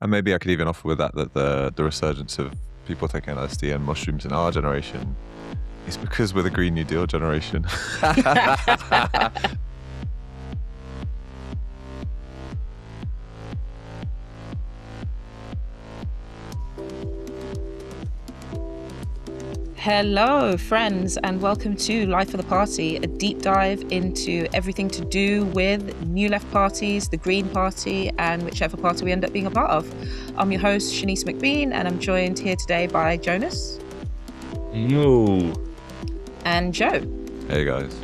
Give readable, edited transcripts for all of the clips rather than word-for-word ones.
And maybe I could even offer with that the resurgence of people taking LSD and mushrooms in our generation is because we're the Green New Deal generation. Hello, friends, and welcome to Life of the Party, a deep dive into everything to do with New Left parties, the Green Party, and whichever party we end up being a part of. I'm your host, Shanice McBean, and I'm joined here today by Jonas. Yo. And Joe. Hey, guys.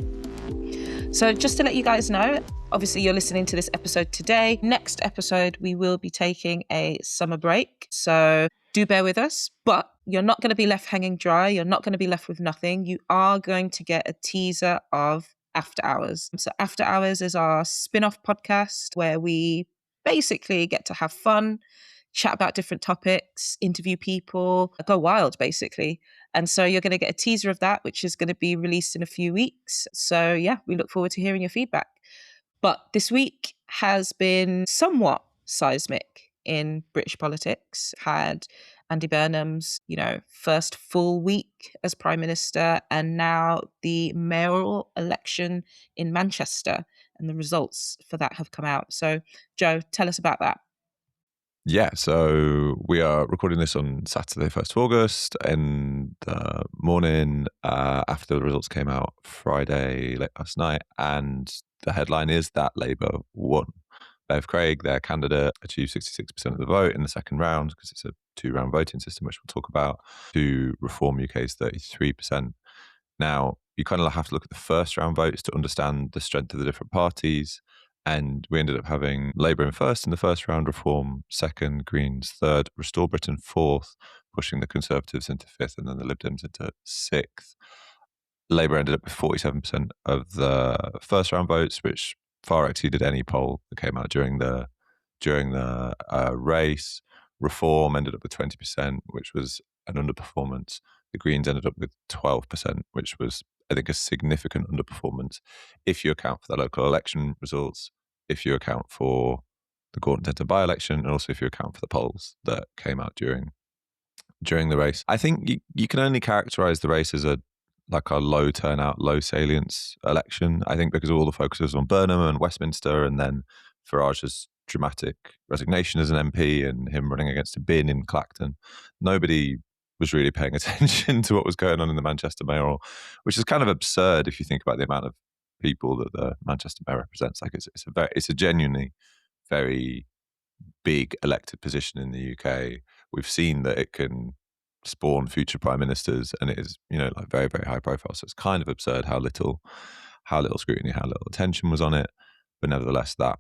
So just to let you guys know, obviously you're listening to this episode today. Next episode, we will be taking a summer break. So do bear with us, but you're not going to be left hanging dry. You're not going to be left with nothing. You are going to get a teaser of After Hours. So After Hours is our spin-off podcast where we basically get to have fun, chat about different topics, interview people, go wild, basically. And so you're going to get a teaser of that, which is going to be released in a few weeks. So yeah, we look forward to hearing your feedback. But this week has been somewhat seismic in British politics. Had Andy Burnham's, first full week as Prime Minister, and now the mayoral election in Manchester, and the results for that have come out. So, Joe, tell us about that. Yeah, so we are recording this on Saturday, 1st of August, in the morning after the results came out Friday late last night, and the headline is that Labour won. Bev Craig, their candidate, achieved 66% of the vote in the second round, because it's a two-round voting system, which we'll talk about, to Reform UK's 33%. Now, you kind of have to look at the first round votes to understand the strength of the different parties. And we ended up having Labour in first in the first round, Reform second, Greens third, Restore Britain fourth, pushing the Conservatives into fifth, and then the Lib Dems into sixth. Labour ended up with 47% of the first round votes, which far exceeded any poll that came out during the race. Reform ended up with 20%, which was an underperformance. The Greens ended up with 12%, which was, I think, a significant underperformance if you account for the local election results, if you account for the Gorton Centre by-election, and also if you account for the polls that came out during the race. I think you can only characterise the race as a low turnout, low salience election. I think because all the focus was on Burnham and Westminster, and then Farage's dramatic resignation as an MP and him running against a bin in Clacton, nobody was really paying attention to what was going on in the Manchester mayoral, which is kind of absurd if you think about the amount of people that the Manchester mayor represents. It's a genuinely very big elected position in the UK. We've seen that it can spawn future prime ministers, and it is, very, very high profile. So it's kind of absurd how little scrutiny, how little attention was on it. But nevertheless, that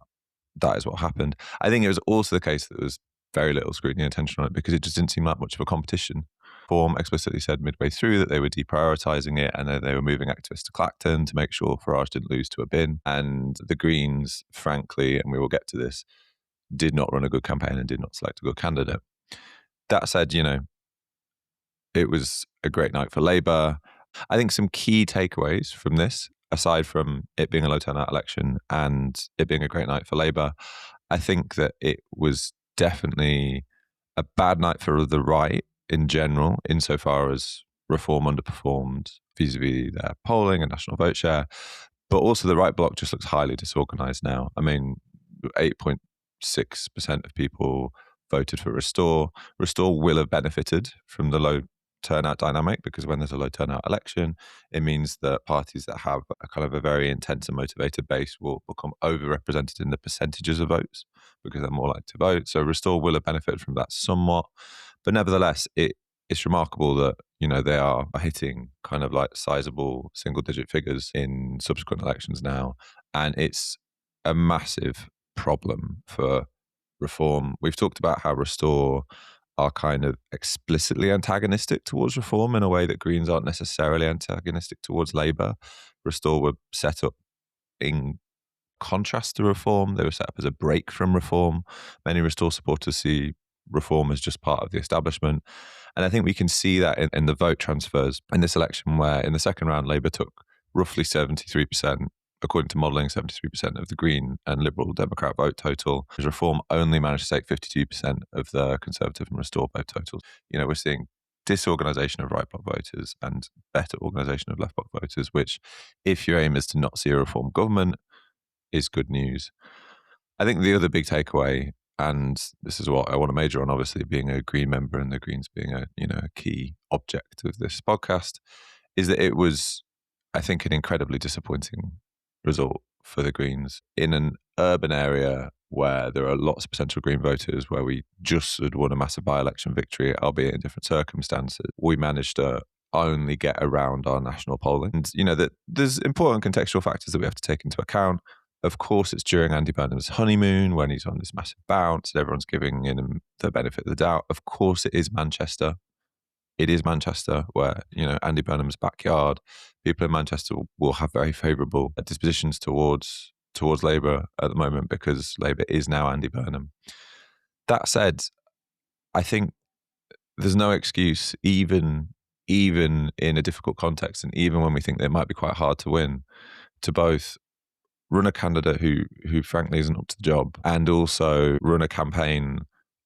is what happened. I think it was also the case that there was very little scrutiny and attention on it because it just didn't seem like much of a competition. Reform explicitly said midway through that they were deprioritising it, and that they were moving activists to Clacton to make sure Farage didn't lose to a bin. And the Greens, frankly, and we will get to this, did not run a good campaign and did not select a good candidate. That said, it was a great night for Labour. I think some key takeaways from this, aside from it being a low turnout election and it being a great night for Labour, I think that it was definitely a bad night for the right in general, insofar as Reform underperformed vis-a-vis their polling and national vote share. But also the right bloc just looks highly disorganised now. I mean, 8.6% of people voted for Restore. Restore will have benefited from the low turnout dynamic, because when there's a low turnout election, it means that parties that have a kind of a very intense and motivated base will become overrepresented in the percentages of votes because they're more likely to vote. So Restore will have benefited from that somewhat. But nevertheless, it's remarkable that, they are hitting kind of like sizable single-digit figures in subsequent elections now. And it's a massive problem for Reform. We've talked about how Restore are kind of explicitly antagonistic towards Reform in a way that Greens aren't necessarily antagonistic towards Labour. Restore were set up in contrast to Reform. They were set up as a break from Reform. Many Restore supporters see Reform as just part of the establishment. And I think we can see that in the vote transfers in this election, where in the second round, Labour took roughly 73%, according to modelling, 73% of the Green and Liberal Democrat vote total. Reform only managed to take 52% of the Conservative and Restore vote totals. We're seeing disorganisation of right bloc voters and better organisation of left bloc voters, which, if your aim is to not see a reform government, is good news. I think the other big takeaway, and this is what I want to major on, obviously being a Green member and the Greens being a key object of this podcast, is that it was, I think, an incredibly disappointing result for the Greens in an urban area where there are lots of potential Green voters, where we just had won a massive by-election victory, albeit in different circumstances. We managed to only get around our national polling. And, that there's important contextual factors that we have to take into account. Of course, it's during Andy Burnham's honeymoon when he's on this massive bounce and everyone's giving him the benefit of the doubt. Of course, it is Manchester. It is Manchester where, Andy Burnham's backyard. People in Manchester will have very favourable dispositions towards Labour at the moment because Labour is now Andy Burnham. That said, I think there's no excuse, even in a difficult context and even when we think that it might be quite hard to win, to both run a candidate who frankly isn't up to the job and also run a campaign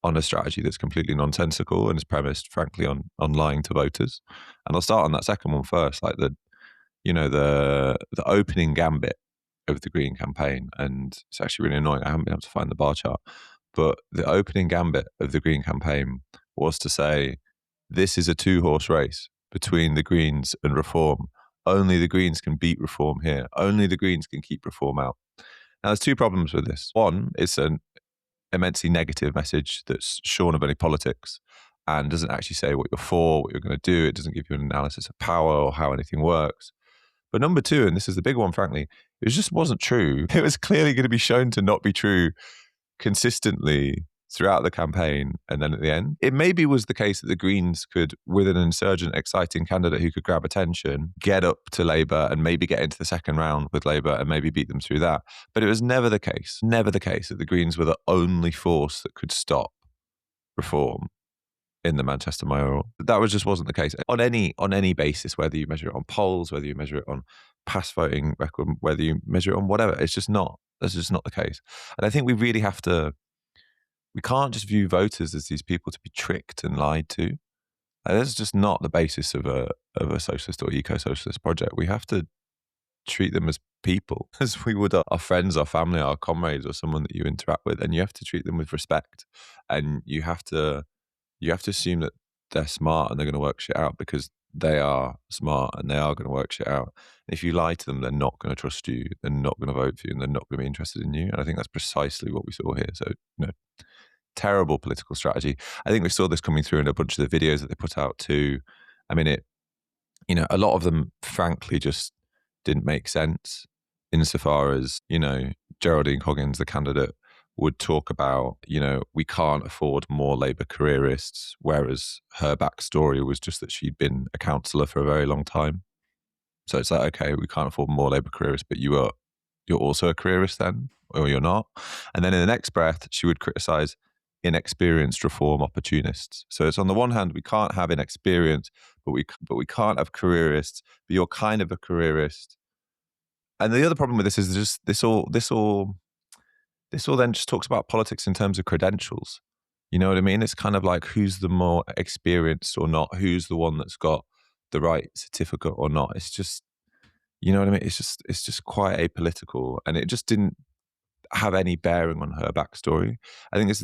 on a strategy that's completely nonsensical and is premised, frankly, on lying to voters. And I'll start on that second one first, like the opening gambit of the Green campaign. And it's actually really annoying. I haven't been able to find the bar chart, but the opening gambit of the Green campaign was to say, this is a two-horse race between the Greens and Reform. Only the Greens can beat Reform here. Only the Greens can keep Reform out. Now, there's two problems with this. One, it's an immensely negative message that's shorn of any politics and doesn't actually say what you're for, what you're going to do. It doesn't give you an analysis of power or how anything works. But number two, and this is the big one, frankly, it just wasn't true. It was clearly going to be shown to not be true consistently throughout the campaign and then at the end. It maybe was the case that the Greens could, with an insurgent, exciting candidate who could grab attention, get up to Labour and maybe get into the second round with Labour and maybe beat them through that. But it was never the case that the Greens were the only force that could stop Reform in the Manchester mayoral. That just wasn't the case on any basis, whether you measure it on polls, whether you measure it on past voting record, whether you measure it on whatever. That's just not the case. And I think we really have to. We can't just view voters as these people to be tricked and lied to. That's just not the basis of a socialist or eco-socialist project. We have to treat them as people, as we would our friends, our family, our comrades, or someone that you interact with, and you have to treat them with respect. And you have to assume that they're smart and they're going to work shit out because they are smart and they are going to work shit out. And if you lie to them, they're not going to trust you, they're not going to vote for you, and they're not going to be interested in you. And I think that's precisely what we saw here. So, terrible political strategy. I think we saw this coming through in a bunch of the videos that they put out too. I mean, a lot of them, frankly, just didn't make sense insofar as, Geraldine Coggins, the candidate, would talk about, we can't afford more Labour careerists, whereas her backstory was just that she'd been a councillor for a very long time. So it's like, okay, we can't afford more Labour careerists, but you're also a careerist then, or you're not. And then in the next breath, she would criticise inexperienced Reform opportunists. So it's on the one hand, we can't have inexperienced, but we can't have careerists, but you're kind of a careerist. And the other problem with this is just this all then just talks about politics in terms of credentials. You know what I mean? It's kind of like who's the more experienced or not, who's the one that's got the right certificate or not. It's just, you know what I mean? It's just quite apolitical, and it just didn't have any bearing on her backstory. I think this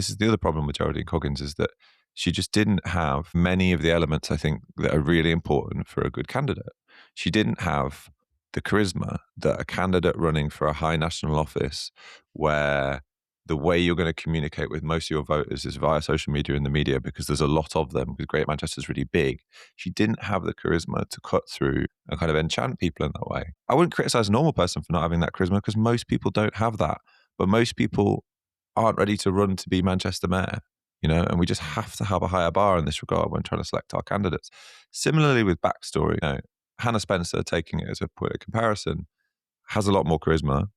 is the other problem with Geraldine Coggins, is that she just didn't have many of the elements, I think, that are really important for a good candidate. She didn't have the charisma that a candidate running for a high national office, where the way you're going to communicate with most of your voters is via social media and the media, because there's a lot of them, because Great Manchester's really big. She didn't have the charisma to cut through and kind of enchant people in that way. I wouldn't criticize a normal person for not having that charisma, because most people don't have that. But most people aren't ready to run to be Manchester mayor, and we just have to have a higher bar in this regard when trying to select our candidates. Similarly with backstory, Hannah Spencer, taking it as a point of comparison, has a lot more charisma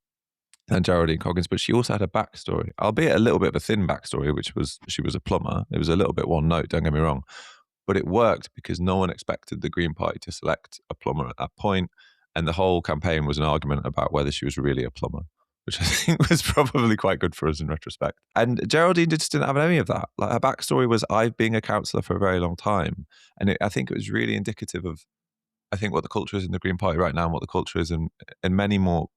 than Geraldine Coggins, but she also had a backstory, albeit a little bit of a thin backstory, which was she was a plumber. It was a little bit one note, don't get me wrong, but it worked because no one expected the Green Party to select a plumber at that point, And the whole campaign was an argument about whether she was really a plumber, which I think was probably quite good for us in retrospect. And Geraldine just didn't have any of that. Like, her backstory was, I've been a councillor for a very long time. And I think it was really indicative of, I think, what the culture is in the Green Party right now, and what the culture is in many more,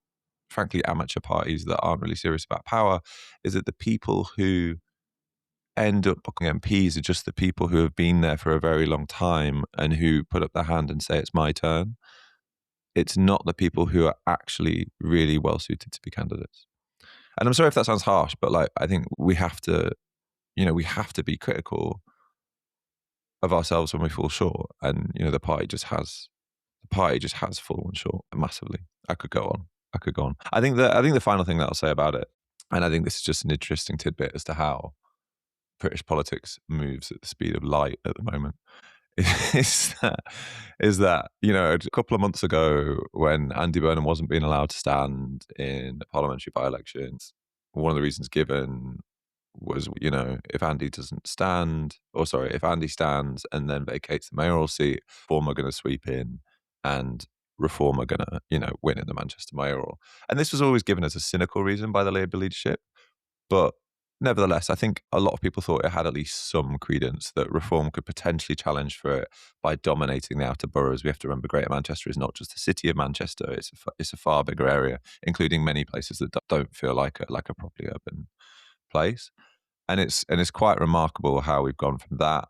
frankly, amateur parties that aren't really serious about power, is that the people who end up becoming MPs are just the people who have been there for a very long time and who put up their hand and say, it's my turn. It's not the people who are actually really well suited to be candidates. And I'm sorry if that sounds harsh, but like, I think we have to be critical of ourselves when we fall short. And, the party just has fallen short massively. I could go on. I think the final thing that I'll say about it, and I think this is just an interesting tidbit as to how British politics moves at the speed of light at the moment, is that a couple of months ago, when Andy Burnham wasn't being allowed to stand in the parliamentary by-elections, one of the reasons given was, if Andy stands and then vacates the mayoral seat, Reform are going to sweep in and Reform are going to, win in the Manchester mayoral. And this was always given as a cynical reason by the Labour leadership. But nevertheless, I think a lot of people thought it had at least some credence that Reform could potentially challenge for it by dominating the outer boroughs. We have to remember Greater Manchester is not just the city of Manchester; it's a far bigger area, including many places that don't feel like a properly urban place. And it's quite remarkable how we've gone from that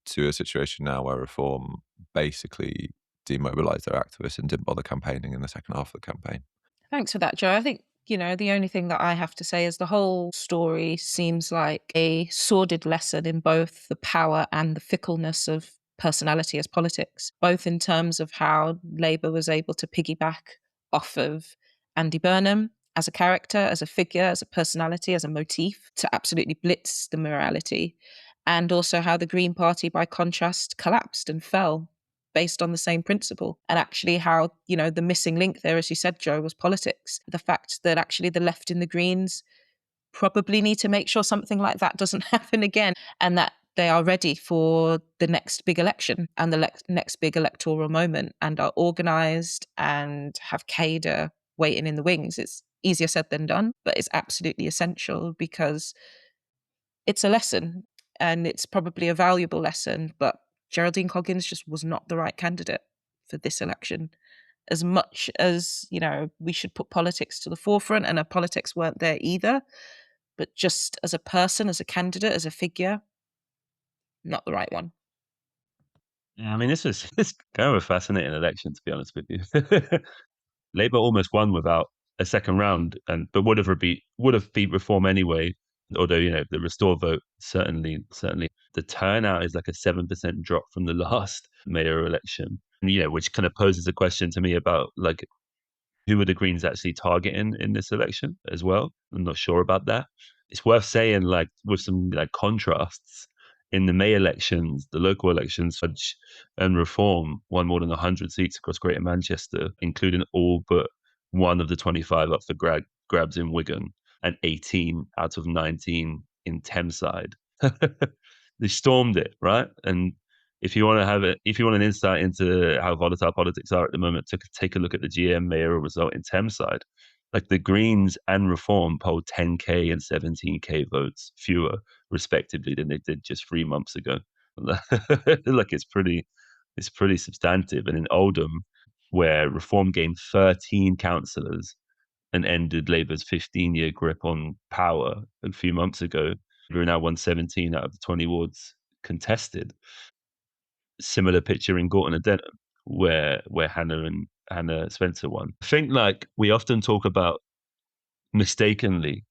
to a situation now where Reform basically demobilised their activists and didn't bother campaigning in the second half of the campaign. Thanks for that, Joe. I think, the only thing that I have to say is the whole story seems like a sordid lesson in both the power and the fickleness of personality as politics, both in terms of how Labour was able to piggyback off of Andy Burnham as a character, as a figure, as a personality, as a motif, to absolutely blitz the morality, and also how the Green Party, by contrast, collapsed and fell based on the same principle. And actually how, the missing link there, as you said, Joe, was politics. The fact that actually the left and the Greens probably need to make sure something like that doesn't happen again, and that they are ready for the next big election and the next big electoral moment, and are organised and have cadre waiting in the wings. It's easier said than done, but it's absolutely essential, because it's a lesson, and it's probably a valuable lesson, but Geraldine Coggins just was not the right candidate for this election. As much as, we should put politics to the forefront, and her politics weren't there either, but just as a person, as a candidate, as a figure, not the right one. Yeah, I mean, this kind of a fascinating election, to be honest with you. Labour almost won without a second round, but would have beat Reform anyway. Although the Restore vote certainly the turnout is like a 7% drop from the last mayor election. Which kind of poses a question to me about like, who are the Greens actually targeting in this election as well? I'm not sure about that. It's worth saying, like, with some like contrasts, in the May elections, the local elections, Fudge and Reform won more than 100 seats across Greater Manchester, including all but one of the 25 up for grabs in Wigan, and 18 out of 19 in Thameside. They stormed it, right? And if you want an insight into how volatile politics are at the moment, take a look at the GM mayoral result in Thameside. Like, the Greens and Reform polled 10k and 17k votes fewer, respectively, than they did just 3 months ago. Like, it's pretty substantive. And in Oldham, where Reform gained 13 councillors and ended Labour's 15-year grip on power a few months ago, we're now won 17 out of the 20 wards contested. Similar picture in Gorton and Denham, where Hannah Spencer won. I think, like, we often talk about, mistakenly,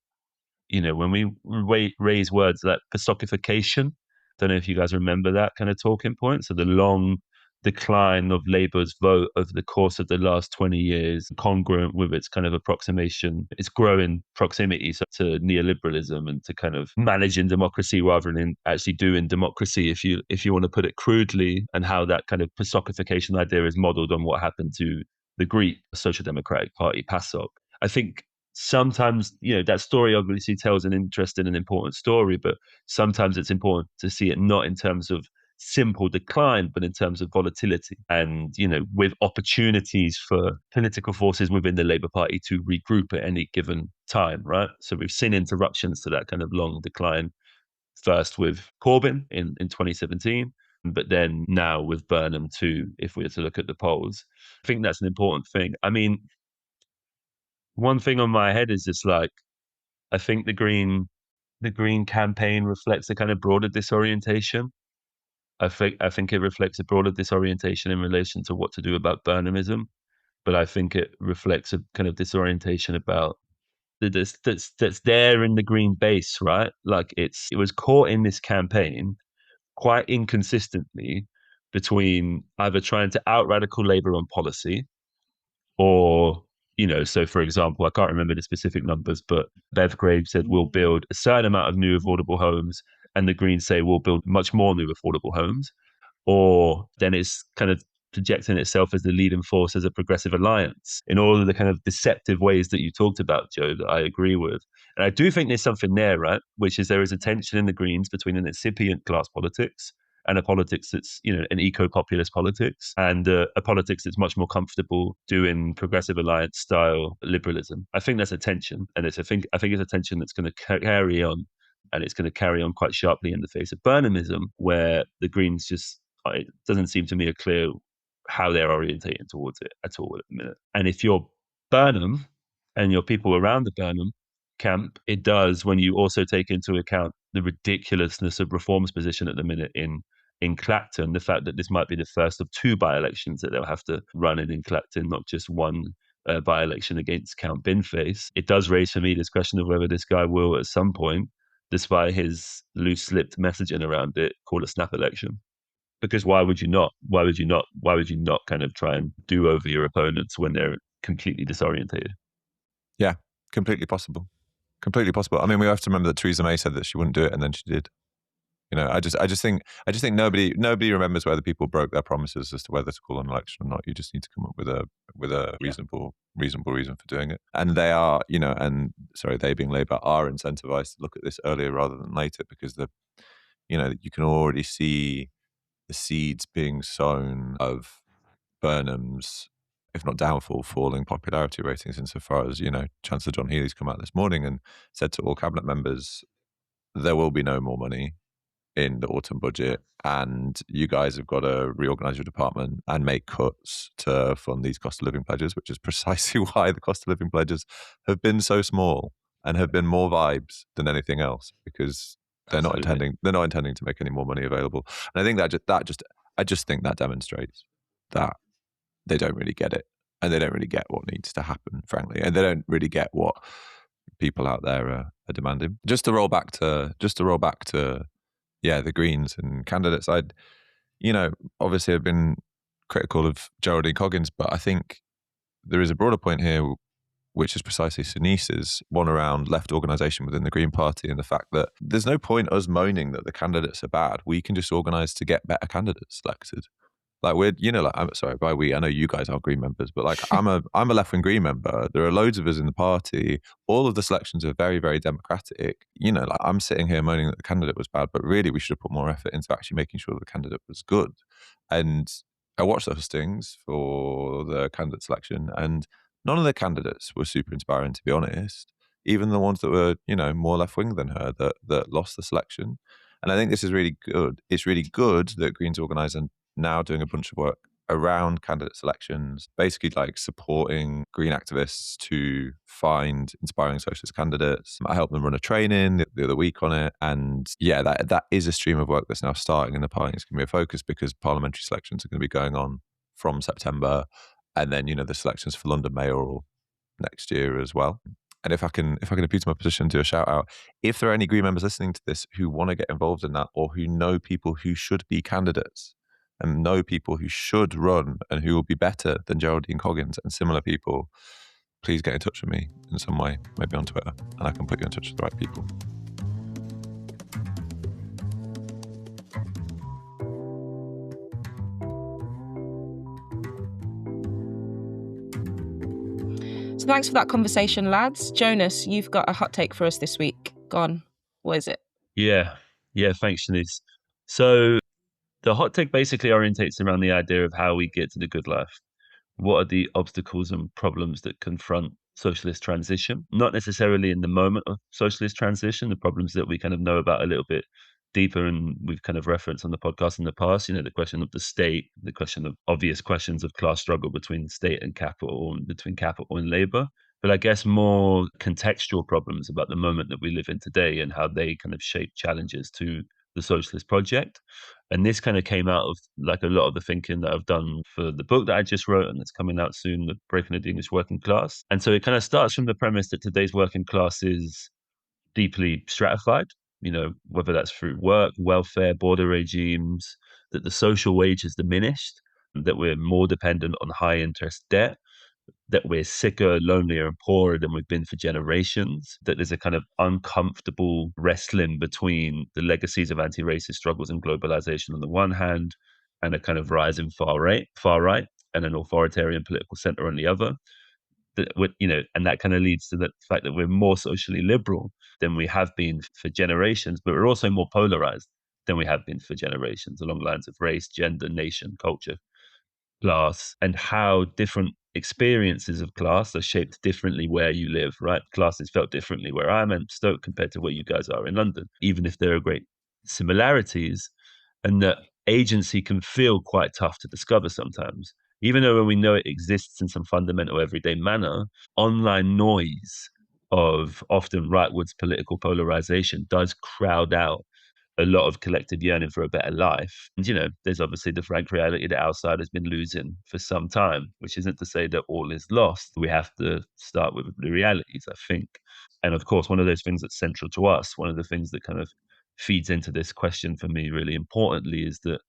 when we raise words like personification. Don't know if you guys remember that kind of talking point. So the long decline of Labour's vote over the course of the last 20 years, congruent with its kind of approximation, its growing proximity to neoliberalism and to kind of managing democracy rather than actually doing democracy, if you want to put it crudely, and how that kind of personification idea is modelled on what happened to the Greek Social Democratic Party, PASOK. I think sometimes, that story obviously tells an interesting and important story, but sometimes it's important to see it not in terms of simple decline, but in terms of volatility and, with opportunities for political forces within the Labour Party to regroup at any given time, right? So we've seen interruptions to that kind of long decline, first with Corbyn in 2017, but then now with Burnham too, if we were to look at the polls. I think that's an important thing. I mean, one thing on my head is just like, I think the Green campaign reflects a kind of broader disorientation. I think it reflects a broader disorientation in relation to what to do about Burnhamism, but I think it reflects a kind of disorientation about that's there in the Green base, right? Like it was caught in this campaign quite inconsistently between either trying to out radical Labour on policy or, so for example, I can't remember the specific numbers, but Bev Graves said we'll build a certain amount of new affordable homes, and the Greens say we'll build much more new affordable homes. Or then it's kind of projecting itself as the leading force as a progressive alliance in all of the kind of deceptive ways that you talked about, Joe, that I agree with. And I do think there's something there, right? Which is there is a tension in the Greens between an incipient class politics and a politics that's, an eco-populist politics, and a politics that's much more comfortable doing progressive alliance style liberalism. I think that's a tension, and I think it's a tension that's going to carry on, and it's going to carry on quite sharply in the face of Burnhamism, where the Greens just, it doesn't seem to me clear how they're orientating towards it at all at the minute. And if you're Burnham and your people around the Burnham camp, it does, when you also take into account the ridiculousness of Reform's position at the minute in Clacton, the fact that this might be the first of two by-elections that they'll have to run in Clacton, not just one by-election against Count Binface, it does raise for me this question of whether this guy will at some point, despite his loose-lipped messaging around it, call a snap election. Because why would you not? Why would you not kind of try and do over your opponents when they're completely disorientated? Yeah, completely possible. Completely possible. I mean, we have to remember that Theresa May said that she wouldn't do it, and then she did. I just think nobody remembers whether people broke their promises as to whether to call an election or not. You just need to come up with a reasonable reason for doing it. And they are, they being Labour are incentivized to look at this earlier rather than later, because you can already see the seeds being sown of Burnham's, if not downfall, falling popularity ratings, insofar as, Chancellor John Healey's come out this morning and said to all cabinet members, there will be no more money in the autumn budget, and you guys have got to reorganise your department and make cuts to fund these cost of living pledges, which is precisely why the cost of living pledges have been so small and have been more vibes than anything else, because they're not intending to make any more money available. And I think I just think that demonstrates that they don't really get it, and they don't really get what needs to happen, frankly, and they don't really get what people out there are demanding. Just to roll back to the Greens and candidates. Obviously I've been critical of Geraldine Coggins, but I think there is a broader point here, which is precisely Shanice's one around left organisation within the Green Party, and the fact that there's no point us moaning that the candidates are bad. We can just organise to get better candidates elected. Like I'm sorry, by we, I know you guys are Green members, but like I'm a left-wing Green member. There are loads of us in the party. All of the selections are very, very democratic. I'm sitting here moaning that the candidate was bad, but really we should have put more effort into actually making sure the candidate was good. And I watched those things for the candidate selection, and none of the candidates were super inspiring, to be honest. Even the ones that were, more left-wing than her, that lost the selection. And I think this is really good. It's really good that Greens organise and now doing a bunch of work around candidate selections, basically like supporting Green activists to find inspiring socialist candidates. I helped them run a training the other week on it. And yeah, that is a stream of work that's now starting in the party. It's going to be a focus because parliamentary selections are going to be going on from September. And then, the selections for London mayoral next year as well. And if I can appeal to my position, do a shout out. If there are any Green members listening to this who want to get involved in that, or who know people who should be candidates and know people who should run and who will be better than Geraldine Coggins and similar people, please get in touch with me in some way, maybe on Twitter, and I can put you in touch with the right people. So thanks for that conversation, lads. Jonas, you've got a hot take for us this week. Go on. What is it? Yeah. Thanks, Shanice. So The hot take basically orientates around the idea of how we get to the good life. What are the obstacles and problems that confront socialist transition? Not necessarily in the moment of socialist transition, the problems that we kind of know about a little bit deeper and we've kind of referenced on the podcast in the past, the question of the state, the question of obvious questions of class struggle between state and capital and between capital and labor. But I guess more contextual problems about the moment that we live in today and how they kind of shape challenges to the socialist project. And this kind of came out of like a lot of the thinking that I've done for the book that I just wrote and that's coming out soon, The Breaking the English Working Class. And so it kind of starts from the premise that today's working class is deeply stratified, whether that's through work, welfare, border regimes, that the social wage has diminished, that we're more dependent on high interest debt, that we're sicker, lonelier, and poorer than we've been for generations, that there's a kind of uncomfortable wrestling between the legacies of anti-racist struggles and globalization on the one hand, and a kind of rise in far right, and an authoritarian political center on the other. And that kind of leads to the fact that we're more socially liberal than we have been for generations, but we're also more polarized than we have been for generations along lines of race, gender, nation, culture, class, and how different experiences of class are shaped differently where you live, right? Class is felt differently where I'm in Stoke compared to where you guys are in London, even if there are great similarities, and that agency can feel quite tough to discover sometimes. Even though when we know it exists in some fundamental everyday manner, online noise of often rightwards political polarization does crowd out a lot of collective yearning for a better life. And, there's obviously the frank reality that our side has been losing for some time, which isn't to say that all is lost. We have to start with the realities, I think. And of course, one of those things that's central to us, one of the things that kind of feeds into this question for me really importantly is that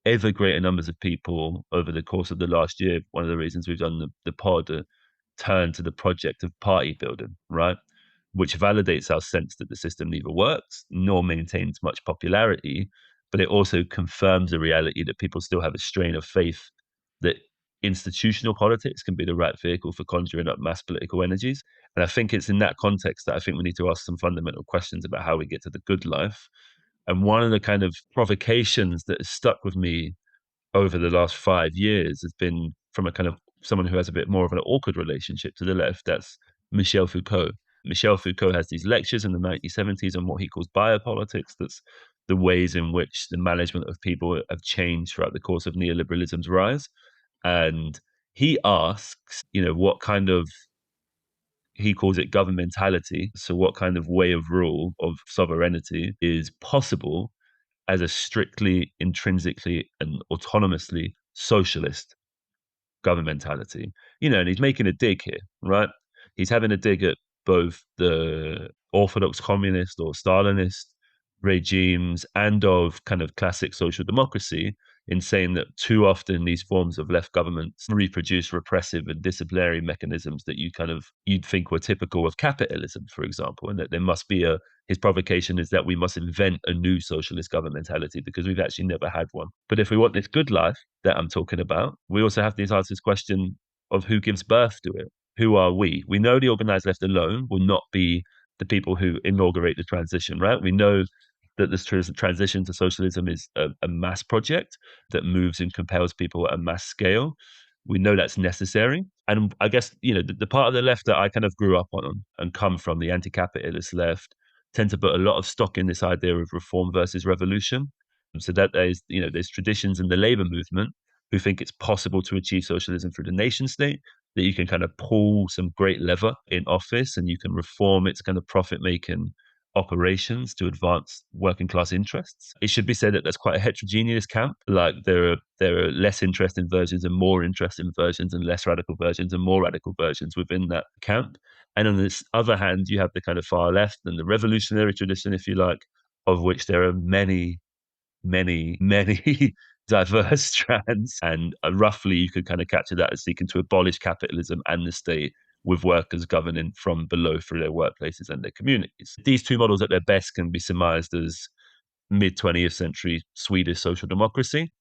ever greater numbers of people over the course of the last year, one of the reasons we've done the pod, turn to the project of party building, right? Which validates our sense that the system neither works nor maintains much popularity, but it also confirms the reality that people still have a strain of faith that institutional politics can be the right vehicle for conjuring up mass political energies. And I think it's in that context that I think we need to ask some fundamental questions about how we get to the good life. And one of the kind of provocations that has stuck with me over the last 5 years has been from a kind of someone who has a bit more of an awkward relationship to the left. That's Michel Foucault. Michel Foucault has these lectures in the 1970s on what he calls biopolitics. That's the ways in which the management of people have changed throughout the course of neoliberalism's rise. And he asks, what kind of, he calls it governmentality. So what kind of way of rule, of sovereignty is possible as a strictly, intrinsically, and autonomously socialist governmentality. And he's making a dig here, right? He's having a dig at both the orthodox communist or Stalinist regimes and of kind of classic social democracy, in saying that too often these forms of left governments reproduce repressive and disciplinary mechanisms that you'd think were typical of capitalism, for example, and that there must be his provocation is that we must invent a new socialist governmentality because we've actually never had one. But if we want this good life that I'm talking about, we also have to answer this question of who gives birth to it. Who are we? We know the organized left alone will not be the people who inaugurate the transition, right? We know that this transition to socialism is a mass project that moves and compels people at a mass scale. We know that's necessary. And I guess, the part of the left that I kind of grew up on and come from, the anti-capitalist left, tend to put a lot of stock in this idea of reform versus revolution. So that there's traditions in the labor movement who think it's possible to achieve socialism through the nation state, that you can kind of pull some great lever in office and you can reform its kind of profit-making operations to advance working class interests. It should be said that that's quite a heterogeneous camp. Like there are less interesting versions and more interesting versions, and less radical versions and more radical versions within that camp. And on this other hand, you have the kind of far left and the revolutionary tradition, if you like, of which there are many, many, many diverse strands. And roughly you could kind of capture that as seeking to abolish capitalism and the state, with workers governing from below through their workplaces and their communities. These two models at their best can be surmised as mid-20th century Swedish social democracy.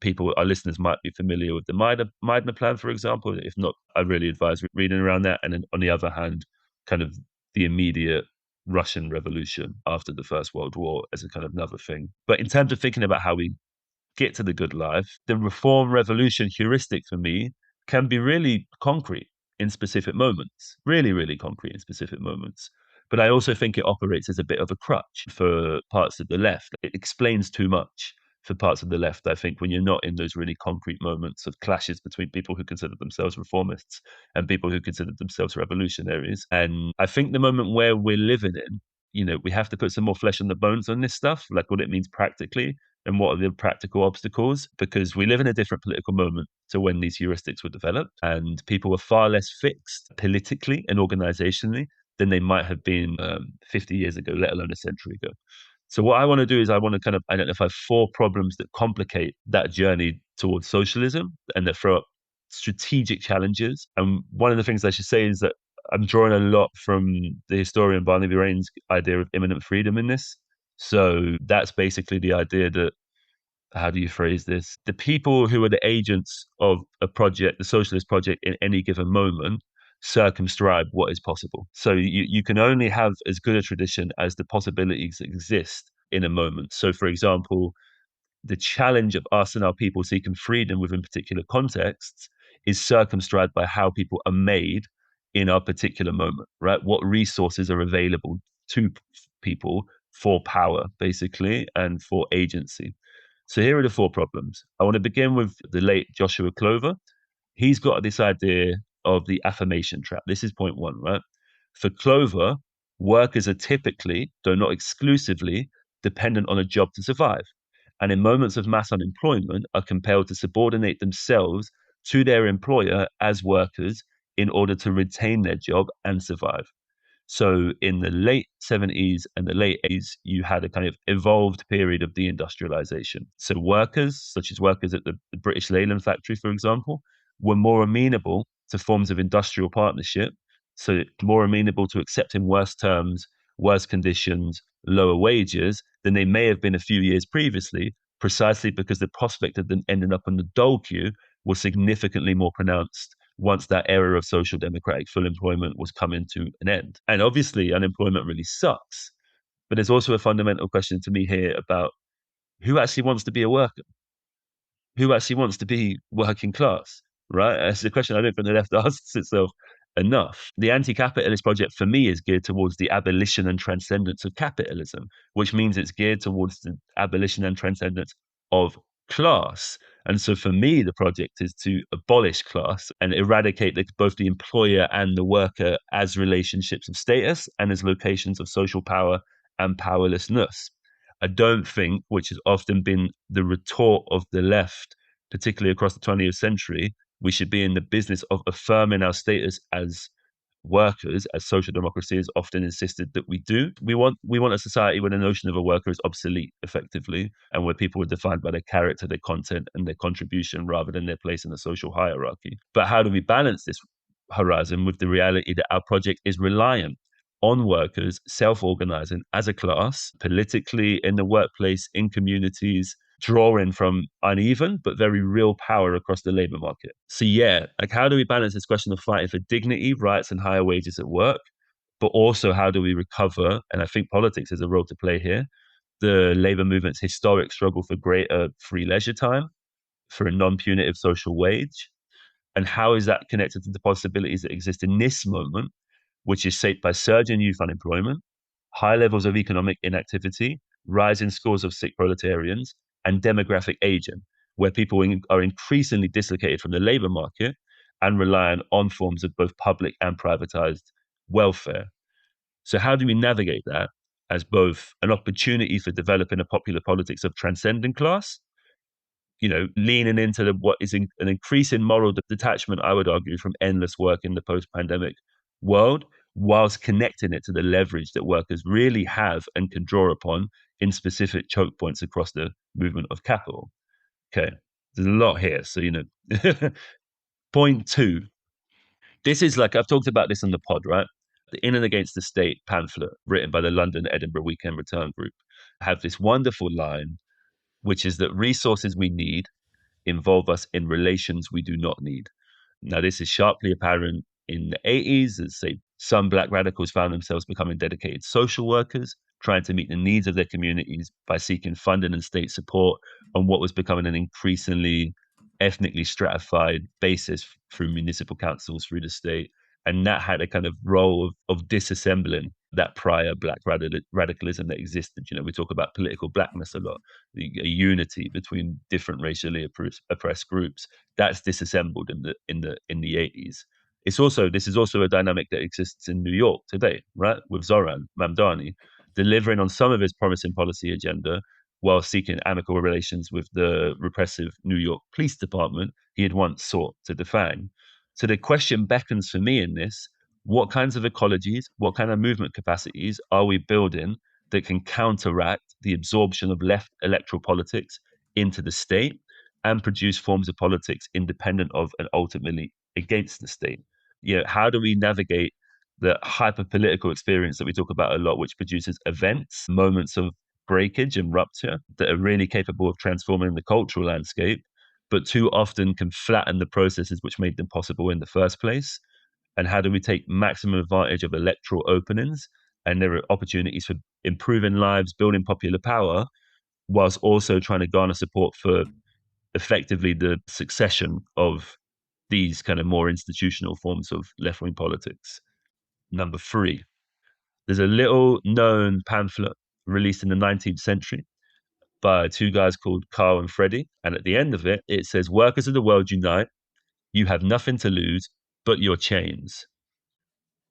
Our listeners might be familiar with the Meidner plan, for example. If not, I really advise reading around that. And then on the other hand, kind of the immediate Russian Revolution after the First World War as a kind of another thing. But in terms of thinking about how we get to the good life, the reform revolution heuristic for me can be really concrete in specific moments, really, really concrete in specific moments. But I also think it operates as a bit of a crutch for parts of the left. It explains too much for parts of the left, I think, when you're not in those really concrete moments of clashes between people who consider themselves reformists and people who consider themselves revolutionaries. And I think the moment where we're living in, we have to put some more flesh on the bones on this stuff, like what it means practically and what are the practical obstacles, because we live in a different political moment to when these heuristics were developed, and people were far less fixed politically and organizationally than they might have been 50 years ago, let alone a century ago. So what I want to do is I want to kind of identify 4 problems that complicate that journey towards socialism and that throw up strategic challenges. And one of the things I should say is that I'm drawing a lot from the historian Barnaby Rain's idea of imminent freedom in this. So that's basically the idea that, how do you phrase this? The people who are the agents of a project, the socialist project, in any given moment, circumscribe what is possible. So you can only have as good a tradition as the possibilities that exist in a moment. So, for example, the challenge of us and our people seeking freedom within particular contexts is circumscribed by how people are made in our particular moment, right? What resources are available to people for power, basically, and for agency. So here are the 4 problems. I want to begin with the late Joshua Clover. He's got this idea of the affirmation trap. This is point 1, right? For Clover, workers are typically, though not exclusively, dependent on a job to survive, and in moments of mass unemployment are compelled to subordinate themselves to their employer as workers in order to retain their job and survive. So in the late 70s and the late 80s, you had a kind of evolved period of deindustrialization. So workers, such as workers at the British Leyland factory, for example, were more amenable to forms of industrial partnership, so more amenable to accepting worse terms, worse conditions, lower wages than they may have been a few years previously, precisely because the prospect of them ending up on the dole queue was significantly more pronounced once that era of social democratic full employment was coming to an end. And obviously, unemployment really sucks. But there's also a fundamental question to me here about who actually wants to be a worker? Who actually wants to be working class, right? That's a question I don't think the left asks itself enough. The anti-capitalist project for me is geared towards the abolition and transcendence of capitalism, which means it's geared towards the abolition and transcendence of class. And so for me, the project is to abolish class and eradicate both the employer and the worker as relationships of status and as locations of social power and powerlessness. I don't think, which has often been the retort of the left, particularly across the 20th century, we should be in the business of affirming our status as workers, as social democracy has often insisted that we do. We want a society where the notion of a worker is obsolete, effectively, and where people are defined by their character, their content, and their contribution rather than their place in the social hierarchy. But how do we balance this horizon with the reality that our project is reliant on workers self-organizing as a class, politically, in the workplace, in communities, drawing from uneven but very real power across the labor market? So yeah, like how do we balance this question of fighting for dignity, rights, and higher wages at work, but also how do we recover, and I think politics has a role to play here, the labor movement's historic struggle for greater free leisure time, for a non-punitive social wage, and how is that connected to the possibilities that exist in this moment, which is shaped by surging youth unemployment, high levels of economic inactivity, rising scores of sick proletarians, and demographic aging, where people are increasingly dislocated from the labor market and reliant on forms of both public and privatized welfare. So, how do we navigate that as both an opportunity for developing a popular politics of transcending class, leaning into what is an increasing moral detachment, I would argue, from endless work in the post-pandemic world, whilst connecting it to the leverage that workers really have and can draw upon in specific choke points across the movement of capital. Okay, there's a lot here. So, point 2. This is like, I've talked about this on the pod, right? The In and Against the State pamphlet written by the London Edinburgh Weekend Return Group have this wonderful line, which is that resources we need involve us in relations we do not need. Now, this is sharply apparent in the 80s, as say some Black radicals found themselves becoming dedicated social workers, trying to meet the needs of their communities by seeking funding and state support on what was becoming an increasingly ethnically stratified basis through municipal councils, through the state. And that had a kind of role of disassembling that prior black radicalism that existed. We talk about political blackness a lot, a unity between different racially oppressed groups. That's disassembled in the 80s. This is also a dynamic that exists in New York today, right? With Zoran Mamdani delivering on some of his promising policy agenda while seeking amicable relations with the repressive New York Police Department he had once sought to defang. So the question beckons for me in this: what kinds of ecologies, what kind of movement capacities are we building that can counteract the absorption of left electoral politics into the state and produce forms of politics independent of and ultimately against the state? How do we navigate the hyper political experience that we talk about a lot, which produces events, moments of breakage and rupture that are really capable of transforming the cultural landscape, but too often can flatten the processes which made them possible in the first place? And how do we take maximum advantage of electoral openings and their opportunities for improving lives, building popular power, whilst also trying to garner support for effectively the succession of these kind of more institutional forms of left-wing politics? Number 3, there's a little known pamphlet released in the 19th century by two guys called Carr and Freddie. And at the end of it, it says, "Workers of the world unite. You have nothing to lose but your chains."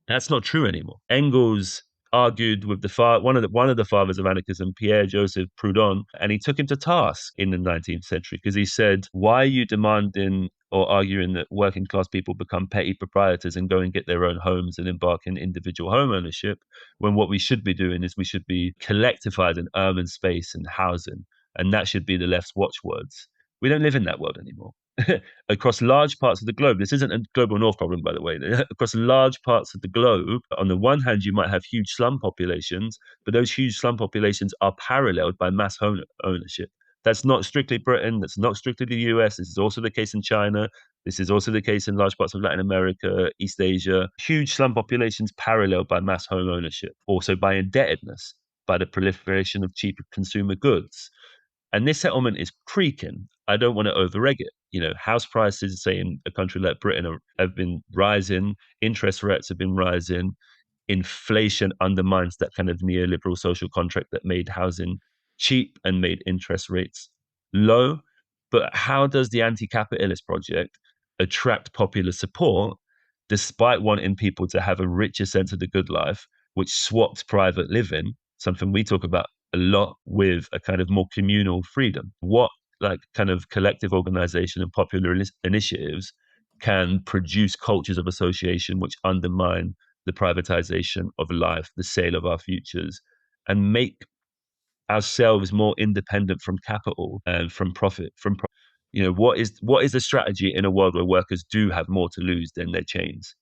That's not true anymore. Engels argued with one of the fathers of anarchism, Pierre Joseph Proudhon, and he took him to task in the 19th century because he said, "Why are you demanding or arguing that working class people become petty proprietors and go and get their own homes and embark in individual home ownership, when what we should be doing is we should be collectivized in urban space and housing, and that should be the left's watchwords." We don't live in that world anymore. Across large parts of the globe, this isn't a global north problem, by the way. Across large parts of the globe, on the one hand, you might have huge slum populations, but those huge slum populations are paralleled by mass home ownership. That's not strictly Britain. That's not strictly the US. This is also the case in China. This is also the case in large parts of Latin America, East Asia. Huge slum populations paralleled by mass home ownership, also by indebtedness, by the proliferation of cheap consumer goods. And this settlement is creaking. I don't want to overreg it. House prices, say in a country like Britain, have been rising. Interest rates have been rising. Inflation undermines that kind of neoliberal social contract that made housing cheap and made interest rates low. But how does the anti-capitalist project attract popular support despite wanting people to have a richer sense of the good life, which swaps private living, something we talk about a lot, with a kind of more communal freedom? What kind of collective organization and popular initiatives can produce cultures of association which undermine the privatization of life, the sale of our futures, and make ourselves more independent from capital and from profit? What is the strategy in a world where workers do have more to lose than their chains?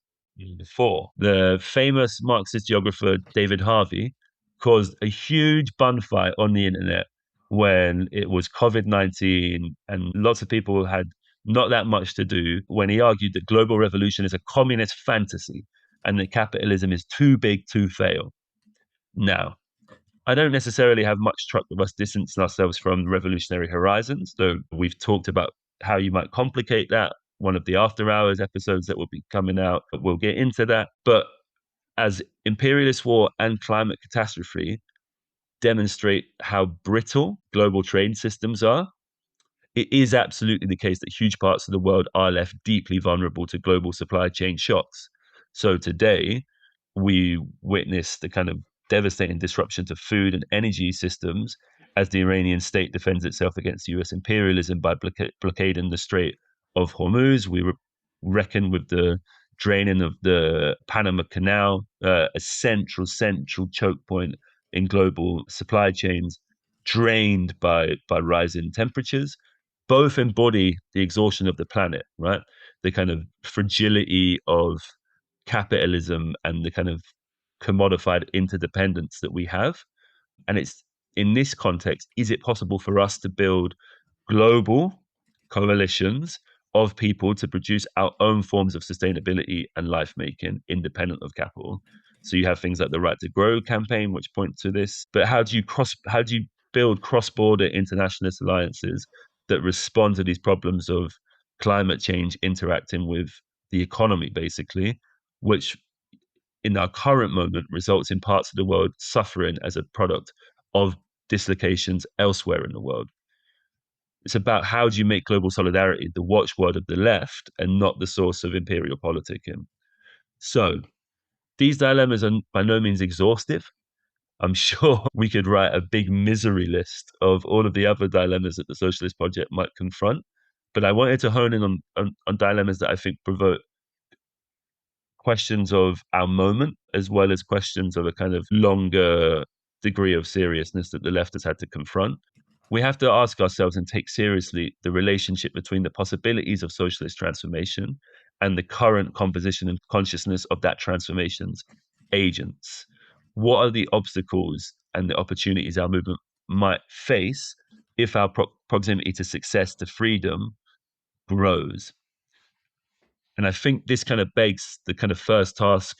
4, the famous Marxist geographer David Harvey caused a huge bun fight on the internet when it was COVID-19 and lots of people had not that much to do, when he argued that global revolution is a communist fantasy and that capitalism is too big to fail. Now, I don't necessarily have much truck with us distancing ourselves from revolutionary horizons, though we've talked about how you might complicate that. One of the after hours episodes that will be coming out, we'll get into that. But as imperialist war and climate catastrophe demonstrate how brittle global trade systems are, it is absolutely the case that huge parts of the world are left deeply vulnerable to global supply chain shocks. So today, we witness the kind of devastating disruption to food and energy systems as the Iranian state defends itself against US imperialism by blockading the Strait of Hormuz. We reckon with the draining of the Panama Canal, a central choke point in global supply chains, drained by rising temperatures. Both embody the exhaustion of the planet, right? The kind of fragility of capitalism and the kind of commodified interdependence that we have. And it's in this context, is it possible for us to build global coalitions of people to produce our own forms of sustainability and life making independent of capital? So you have things like the Right to Grow campaign, which point to this. But how do you build cross-border internationalist alliances that respond to these problems of climate change interacting with the economy, basically, which in our current moment results in parts of the world suffering as a product of dislocations elsewhere in the world. It's about how do you make global solidarity the watchword of the left and not the source of imperial politicking. So these dilemmas are by no means exhaustive. I'm sure we could write a big misery list of all of the other dilemmas that the Socialist Project might confront. But I wanted to hone in on dilemmas that I think provoke questions of our moment, as well as questions of a kind of longer degree of seriousness that the left has had to confront. We have to ask ourselves and take seriously the relationship between the possibilities of socialist transformation and the current composition and consciousness of that transformation's agents. What are the obstacles and the opportunities our movement might face if our proximity to success, to freedom, grows? And I think this kind of begs the kind of first task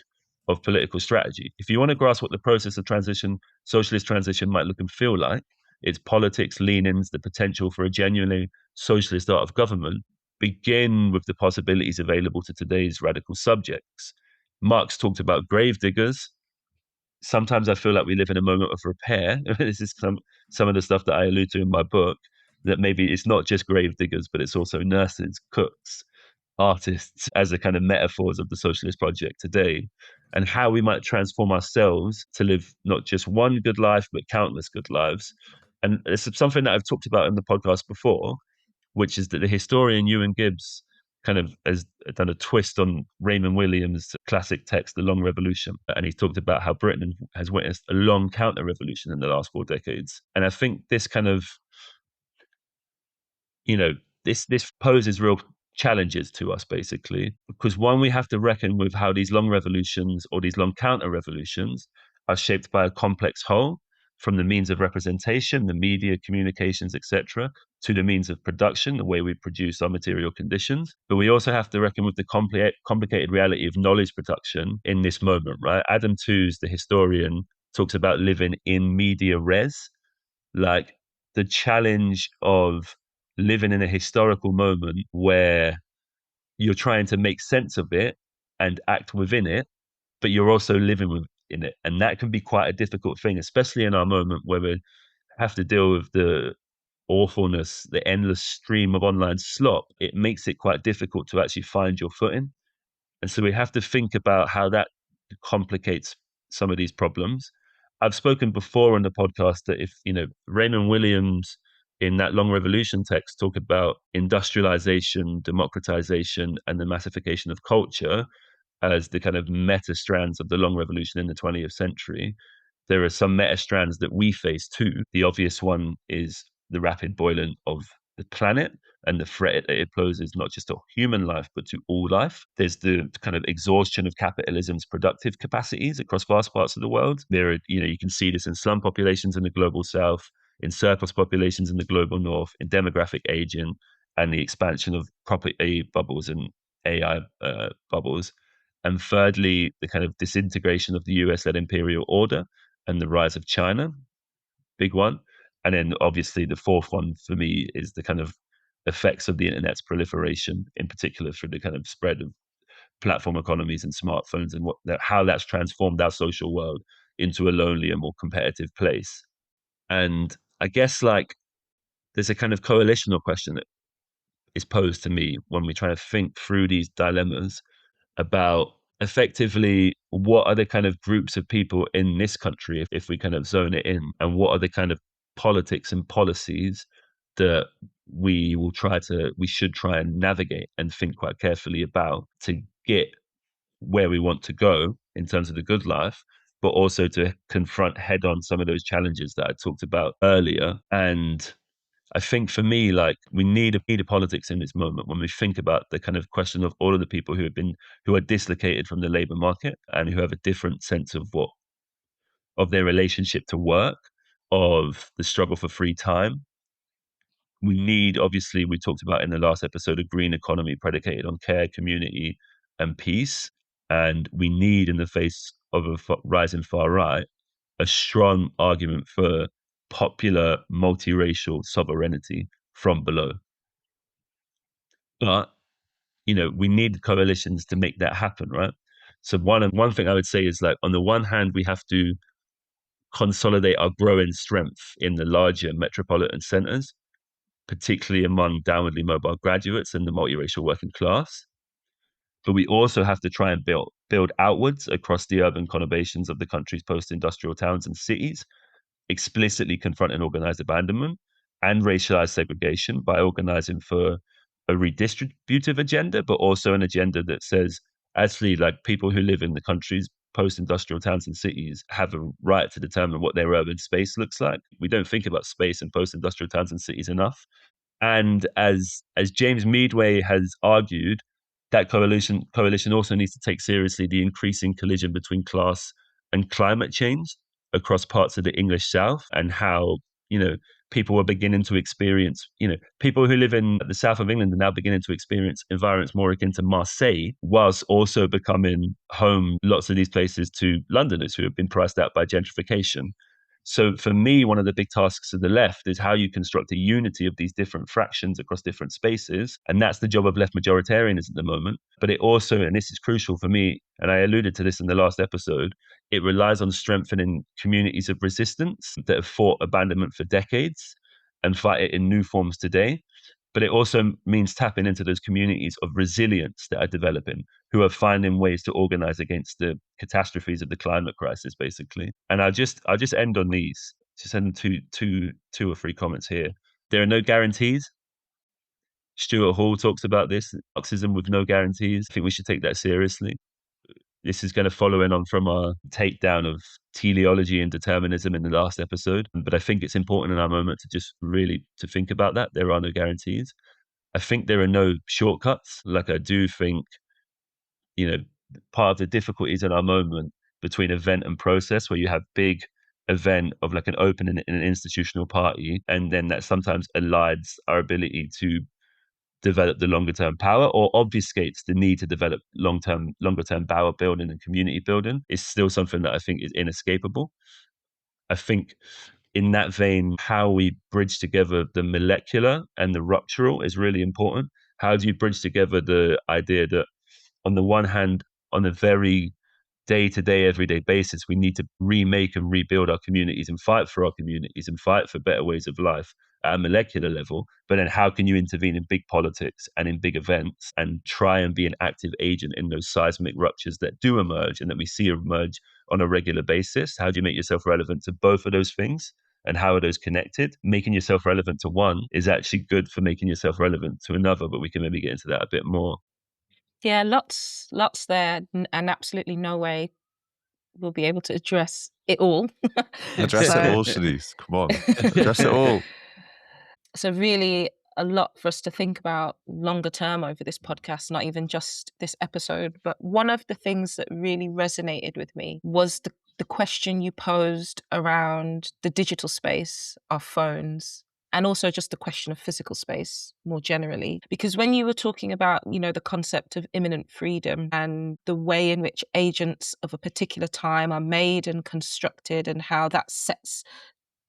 of political strategy. If you want to grasp what the process of transition, socialist transition might look and feel like, its politics, leanings, the potential for a genuinely socialist art of government, begin with the possibilities available to today's radical subjects. Marx talked about grave diggers. Sometimes I feel like we live in a moment of repair. This is some of the stuff that I allude to in my book, that maybe it's not just grave diggers, but it's also nurses, cooks, artists as a kind of metaphors of the socialist project today, and how we might transform ourselves to live not just one good life, but countless good lives. And it's something that I've talked about in the podcast before, which is that the historian Ewan Gibbs kind of has done a twist on Raymond Williams' classic text, The Long Revolution. And he talked about how Britain has witnessed a long counter revolution in the last 4 decades. And I think this kind of, this poses real challenges to us, basically, because one, we have to reckon with how these long revolutions or these long counter revolutions are shaped by a complex whole, from the means of representation, the media, communications, etc., to the means of production, the way we produce our material conditions. But we also have to reckon with the complicated reality of knowledge production in this moment, right? Adam Tooze, the historian, talks about living in media res, like the challenge of living in a historical moment where you're trying to make sense of it and act within it, but you're also living within it. And that can be quite a difficult thing, especially in our moment where we have to deal with the awfulness, the endless stream of online slop. It makes it quite difficult to actually find your footing. And so we have to think about how that complicates some of these problems. I've spoken before on the podcast that if, Raymond Williams in that Long Revolution text talk about industrialization, democratization, and the massification of culture as the kind of meta strands of the Long Revolution in the 20th century, there are some meta strands that we face too. The obvious one is the rapid boiling of the planet and the threat that it poses not just to human life, but to all life. There's the kind of exhaustion of capitalism's productive capacities across vast parts of the world. There are, you can see this in slum populations in the global south, in surplus populations in the global north, in demographic aging, and the expansion of property bubbles and AI bubbles. And thirdly, the kind of disintegration of the US-led imperial order and the rise of China, big one. And then obviously the fourth one for me is the kind of effects of the internet's proliferation, in particular through the kind of spread of platform economies and smartphones, and how that's transformed our social world into a lonelier, more competitive place. And I guess there's a kind of coalitional question that is posed to me when we try to think through these dilemmas about effectively what are the kind of groups of people in this country, if we kind of zone it in, and what are the kind of politics and policies that we should try and navigate and think quite carefully about to get where we want to go in terms of the good life, but also to confront head on some of those challenges that I talked about earlier. And I think for me, we need a politics in this moment when we think about the kind of question of all of the people who are dislocated from the labor market and who have a different sense of their relationship to work, of the struggle for free time. We need, obviously, we talked about in the last episode, a green economy predicated on care, community, and peace. And we need, in the face of a rising far right, a strong argument for popular multiracial sovereignty from below. But, we need coalitions to make that happen, right? So one thing I would say is, like, on the one hand, we have to consolidate our growing strength in the larger metropolitan centers, particularly among downwardly mobile graduates and the multiracial working class. But we also have to try and build outwards across the urban conurbations of the country's post-industrial towns and cities, explicitly confronting organized abandonment and racialized segregation by organizing for a redistributive agenda, but also an agenda that says, actually, like, people who live in the country's post-industrial towns and cities have a right to determine what their urban space looks like. We don't think about space in post-industrial towns and cities enough. And as James Meadway has argued, that coalition also needs to take seriously the increasing collision between class and climate change across parts of the English South, and how, people are beginning to experience, people who live in the south of England are now beginning to experience environments more akin to Marseille, whilst also becoming home, lots of these places, to Londoners who have been priced out by gentrification. So for me, one of the big tasks of the left is how you construct a unity of these different fractions across different spaces. And that's the job of left majoritarianism at the moment. But it also, and this is crucial for me, and I alluded to this in the last episode, it relies on strengthening communities of resistance that have fought abandonment for decades and fight it in new forms today. But it also means tapping into those communities of resilience that are developing, who are finding ways to organize against the catastrophes of the climate crisis, basically. And I'll just end on these. Just end two or three comments here. There are no guarantees. Stuart Hall talks about this, Marxism with no guarantees. I think we should take that seriously. This is going to follow in on from our takedown of teleology and determinism in the last episode. But I think it's important in our moment to just really to think about that. There are no guarantees. I think there are no shortcuts. Like, I do think, part of the difficulties in our moment between event and process, where you have big event of like an opening in an institutional party, and then that sometimes elides our ability to develop the longer term power, or obfuscates the need to develop longer term power building and community building, is still something that I think is inescapable. I think in that vein, how we bridge together the molecular and the ruptural is really important. How do you bridge together the idea that, on the one hand, on a very day-to-day, everyday basis, we need to remake and rebuild our communities and fight for our communities and fight for better ways of life at a molecular level. But then how can you intervene in big politics and in big events and try and be an active agent in those seismic ruptures that do emerge and that we see emerge on a regular basis? How do you make yourself relevant to both of those things? And how are those connected? Making yourself relevant to one is actually good for making yourself relevant to another, but we can maybe get into that a bit more. Yeah, lots there, and absolutely no way we'll be able to address it all. Address it all, Shanice. Come on. Address it all. So really a lot for us to think about longer term over this podcast, not even just this episode. But one of the things that really resonated with me was the question you posed around the digital space, our phones, and also just the question of physical space more generally. Because when you were talking about, the concept of imminent freedom and the way in which agents of a particular time are made and constructed, and how that sets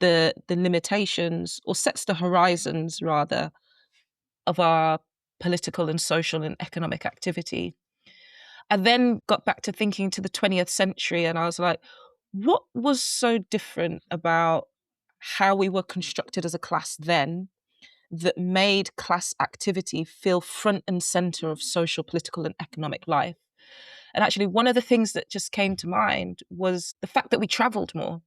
the limitations, or sets the horizons rather, of our political and social and economic activity. I then got back to thinking to the 20th century, and I was like, what was so different about how we were constructed as a class then that made class activity feel front and center of social, political, and economic life? And actually, one of the things that just came to mind was the fact that we traveled more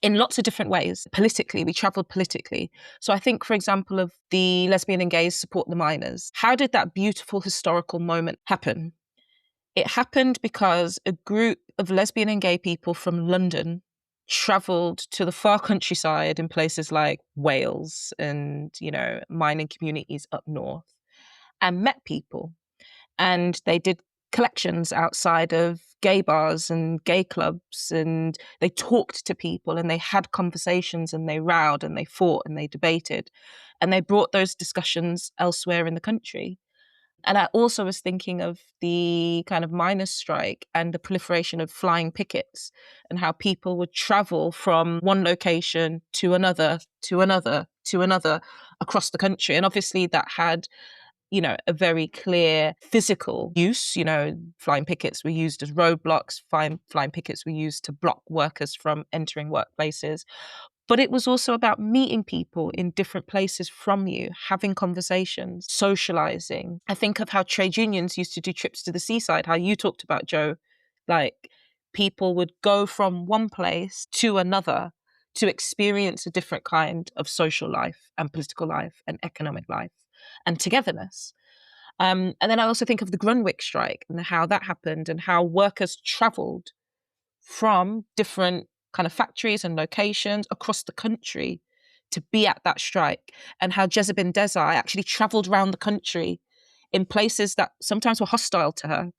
in lots of different ways. Politically, we traveled politically. So I think, for example, of the lesbian and gays support the miners. How did that beautiful historical moment happen? It happened because a group of lesbian and gay people from London travelled to the far countryside in places like Wales and, mining communities up north, and met people. And they did collections outside of gay bars and gay clubs, and they talked to people, and they had conversations, and they rowed, and they fought, and they debated, and they brought those discussions elsewhere in the country. And I also was thinking of the kind of miners' strike and the proliferation of flying pickets and how people would travel from one location to another, to another, to another across the country. And obviously that had, you know, a very clear physical use. You know, flying pickets were used as roadblocks, flying pickets were used to block workers from entering workplaces. But it was also about meeting people in different places from you, having conversations, socializing. I think of how trade unions used to do trips to the seaside, how you talked about, Joe. Like, people would go from one place to another to experience a different kind of social life and political life and economic life and togetherness. And then I also think of the Grunwick strike and how that happened and how workers traveled from different kind of factories and locations across the country to be at that strike, and how Jezebin Desai actually traveled around the country in places that sometimes were hostile to her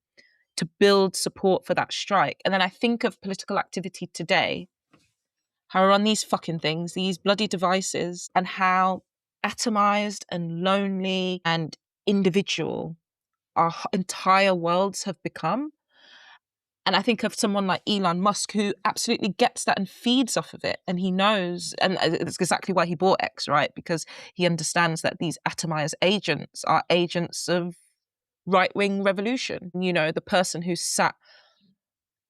to build support for that strike. And then I think of political activity today, how we're on these fucking things, these bloody devices, and how atomized and lonely and individual our entire worlds have become. And I think of someone like Elon Musk, who absolutely gets that and feeds off of it. And he knows, and it's exactly why he bought X, right? Because he understands that these atomized agents are agents of right-wing revolution. You know, the person who's sat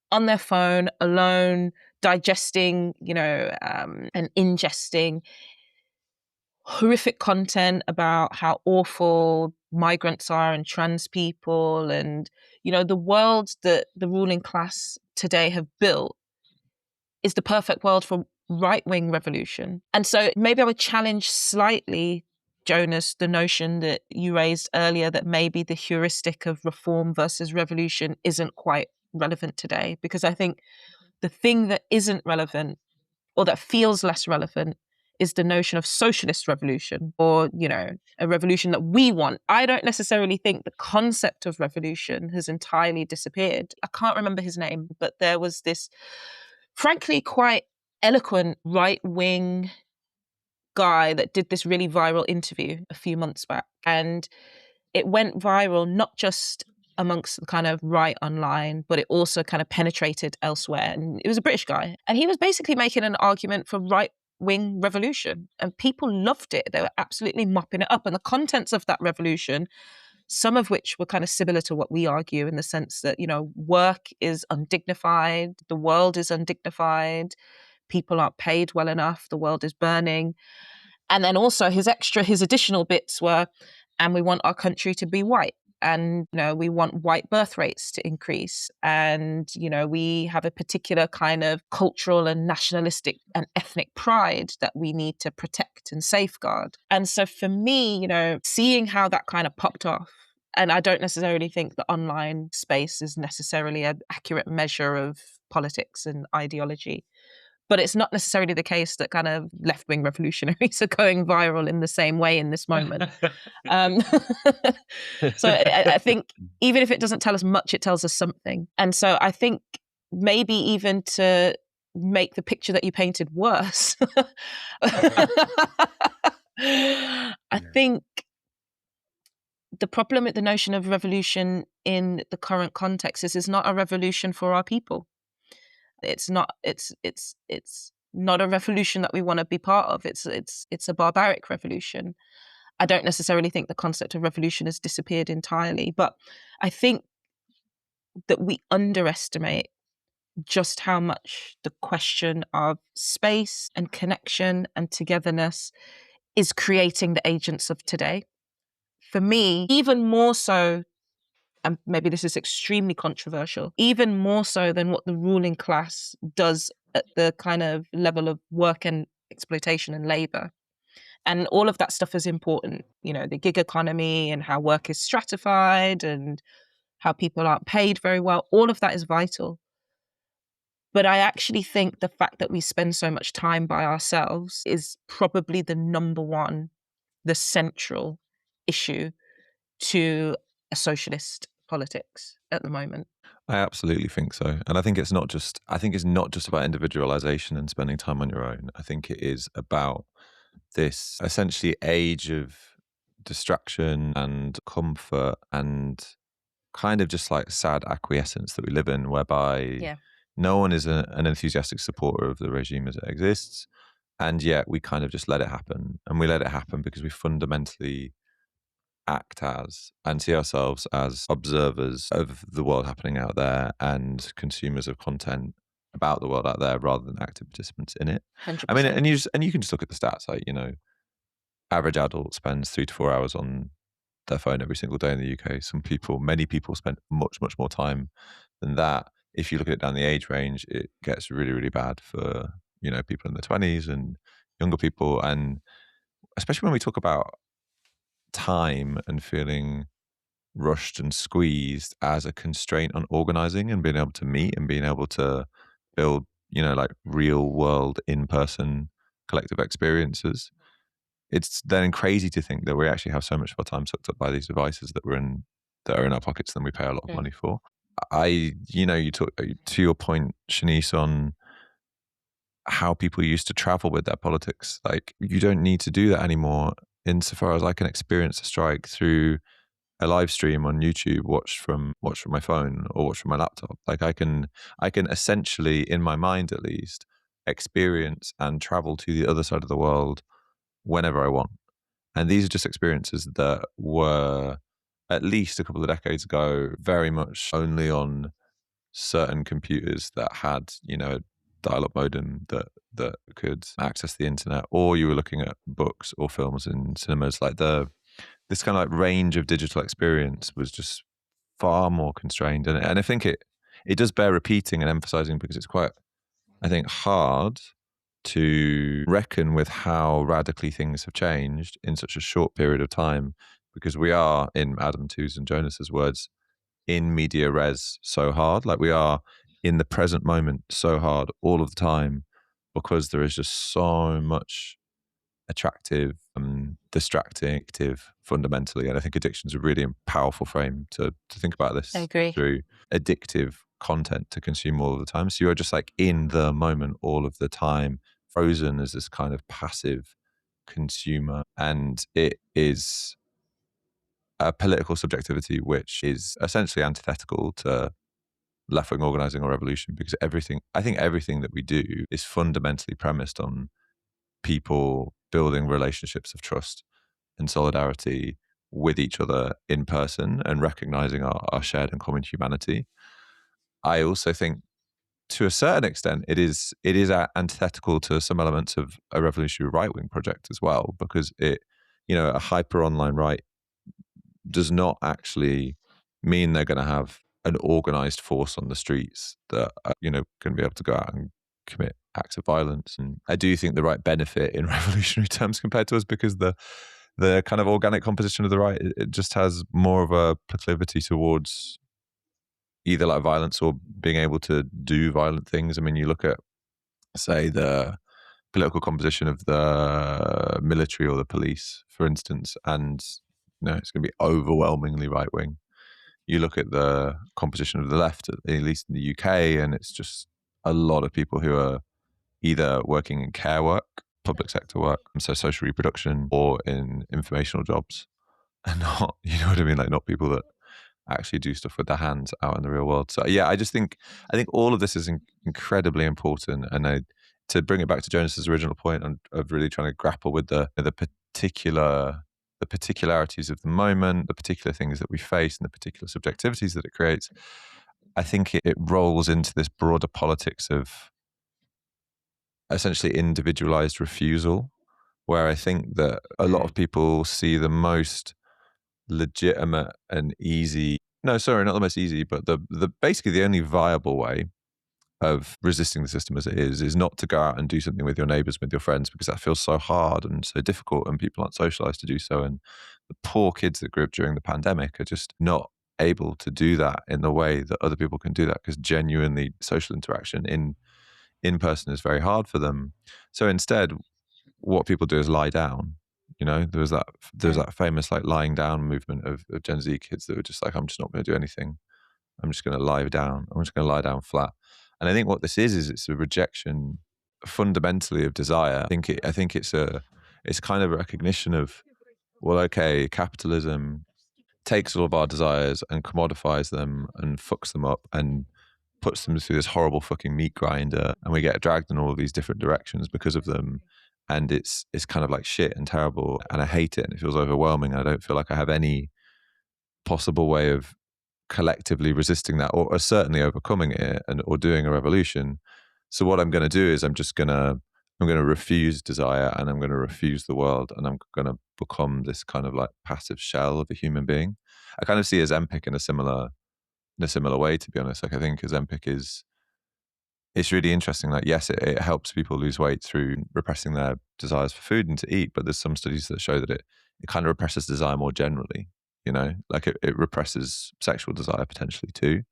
on their phone alone, digesting, and ingesting horrific content about how awful migrants are and trans people, and the world that the ruling class today have built is the perfect world for right-wing revolution. And so maybe I would challenge slightly, Jonas, the notion that you raised earlier that maybe the heuristic of reform versus revolution isn't quite relevant today, because I think the thing that isn't relevant or that feels less relevant is the notion of socialist revolution, or, a revolution that we want. I don't necessarily think the concept of revolution has entirely disappeared. I can't remember his name, but there was this, frankly, quite eloquent right-wing guy that did this really viral interview a few months back. And it went viral not just amongst the kind of right online, but it also kind of penetrated elsewhere. And it was a British guy. And he was basically making an argument for right-wing revolution. And people loved it. They were absolutely mopping it up. And the contents of that revolution, some of which were kind of similar to what we argue, in the sense that, work is undignified, the world is undignified, people aren't paid well enough, the world is burning. And then also his additional bits were, and we want our country to be white. And, we want white birth rates to increase. And, we have a particular kind of cultural and nationalistic and ethnic pride that we need to protect and safeguard. And so for me, seeing how that kind of popped off, and I don't necessarily think the online space is necessarily an accurate measure of politics and ideology, but it's not necessarily the case that kind of left-wing revolutionaries are going viral in the same way in this moment. So I think even if it doesn't tell us much, it tells us something. And so I think maybe even to make the picture that you painted worse, I think the problem with the notion of revolution in the current context is it's not a revolution for our people. It's not a revolution that we want to be part of. It's a barbaric revolution. I don't necessarily think the concept of revolution has disappeared entirely, but I think that we underestimate just how much the question of space and connection and togetherness is creating the agents of today. For me, even more so, and maybe this is extremely controversial, even more so than what the ruling class does at the kind of level of work and exploitation and labor. And all of that stuff is important, the gig economy and how work is stratified and how people aren't paid very well. All of that is vital. But I actually think the fact that we spend so much time by ourselves is probably the number one, the central issue to a socialist politics at the moment. I absolutely think so. And I think it's not just about individualization and spending time on your own. I think it is about this essentially age of distraction and comfort and kind of just like sad acquiescence that we live in, whereby no one is an enthusiastic supporter of the regime as it exists. And yet we kind of just let it happen. And we let it happen because we fundamentally act as and see ourselves as observers of the world happening out there and consumers of content about the world out there rather than active participants in it. 100%. I mean, and you can just look at the stats, like, you know, average adult spends 3 to 4 hours on their phone every single day in the UK. Many people spend much, much more time than that. If you look at it down the age range, it gets really, really bad for, you know, people in their 20s and younger people. And especially when we talk about time and feeling rushed and squeezed as a constraint on organizing and being able to meet and being able to build, you know, like real world in-person collective experiences. It's then crazy to think that we actually have so much of our time sucked up by these devices that are in our pockets than we pay a lot of money for. You talk to your point, Shanice, on how people used to travel with their politics. Like, you don't need to do that anymore. Insofar as I can experience a strike through a live stream on YouTube, watch from my phone or watch from my laptop. Like, I can essentially, in my mind at least, experience and travel to the other side of the world whenever I want. And these are just experiences that were, at least a couple of decades ago, very much only on certain computers that had, you know, a dial-up modem that could access the internet, or you were looking at books or films in cinemas. Like, this kind of like range of digital experience was just far more constrained. And I think it does bear repeating and emphasizing, because it's quite, I think, hard to reckon with how radically things have changed in such a short period of time, because we are, in Adam Two's and Jonas's words, in media res so hard. Like, we are in the present moment so hard all of the time, because there is just so much attractive, distracting, active, fundamentally. And I think addiction's a really powerful frame to think about this. I agree. Through addictive content to consume all of the time. So you're just like in the moment all of the time, frozen as this kind of passive consumer. And it is a political subjectivity which is essentially antithetical to left-wing organizing or revolution, because I think everything that we do is fundamentally premised on people building relationships of trust and solidarity with each other in person and recognizing our shared and common humanity. I also think, to a certain extent, it is antithetical to some elements of a revolutionary right-wing project as well, because it, you know, a hyper online right does not actually mean they're going to have an organized force on the streets that are, you know, going to be able to go out and commit acts of violence. And I do think the right benefit in revolutionary terms compared to us, because the kind of organic composition of the right, it just has more of a proclivity towards either like violence or being able to do violent things. I mean, you look at, say, the political composition of the military or the police, for instance, and it's going to be overwhelmingly right wing. You look at the composition of the left, at least in the UK, and it's just a lot of people who are either working in care work, public sector work, so social reproduction, or in informational jobs, and not, you know what I mean, like not people that actually do stuff with their hands out in the real world. So yeah, I think all of this is incredibly important. And to bring it back to Jonas's original point of really trying to grapple with the particularities of the moment, the particular things that we face, and the particular subjectivities that it creates, I think it rolls into this broader politics of essentially individualized refusal, where I think that a lot of people see the most legitimate and easy, no, sorry, not the most easy, but the basically the only viable way of resisting the system as it is not to go out and do something with your neighbors, with your friends, because that feels so hard and so difficult, and people aren't socialized to do so. And the poor kids that grew up during the pandemic are just not able to do that in the way that other people can do that, because genuinely social interaction in person is very hard for them. So instead, what people do is lie down. You know, there's that famous like lying down movement of Gen Z kids that were just like, I'm just not going to do anything. I'm just going to lie down. I'm just going to lie down flat. And I think what this is it's a rejection fundamentally of desire. I think it's kind of a recognition of well, okay, capitalism takes all of our desires and commodifies them and fucks them up and puts them through this horrible fucking meat grinder, and we get dragged in all of these different directions because of them. And it's kind of like shit and terrible, and I hate it, and it feels overwhelming. I don't feel like I have any possible way of collectively resisting that, or certainly overcoming it, or doing a revolution. So what I'm going to do is I'm going to refuse desire, and I'm going to refuse the world, and I'm going to become this kind of like passive shell of a human being. I kind of see Ozempic in a similar way, to be honest. Like, I think Ozempic it's really interesting. Like, yes, it helps people lose weight through repressing their desires for food and to eat, but there's some studies that show that it kind of represses desire more generally. Like it represses sexual desire potentially too.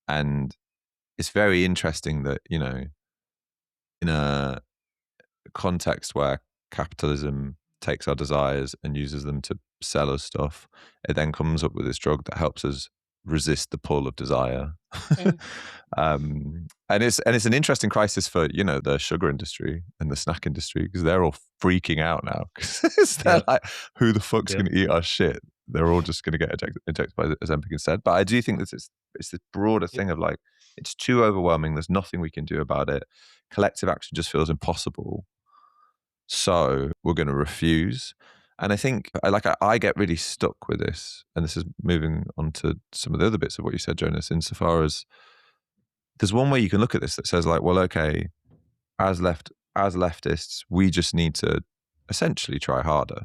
And it's very interesting that, in a context where capitalism takes our desires and uses them to sell us stuff, it then comes up with this drug that helps us resist the pull of desire. Mm. And it's an interesting crisis for the sugar industry and the snack industry, because they're all freaking out now, because they're like, who the fuck's going to eat our shit? They're all just going to get injected by Ozempic instead. But I do think that it's this broader thing of like, it's too overwhelming. There's nothing we can do about it. Collective action just feels impossible. So we're going to refuse. And I think I get really stuck with this. And this is moving on to some of the other bits of what you said, Jonas, insofar as there's one way you can look at this that says like, well, okay, as leftists, we just need to essentially try harder.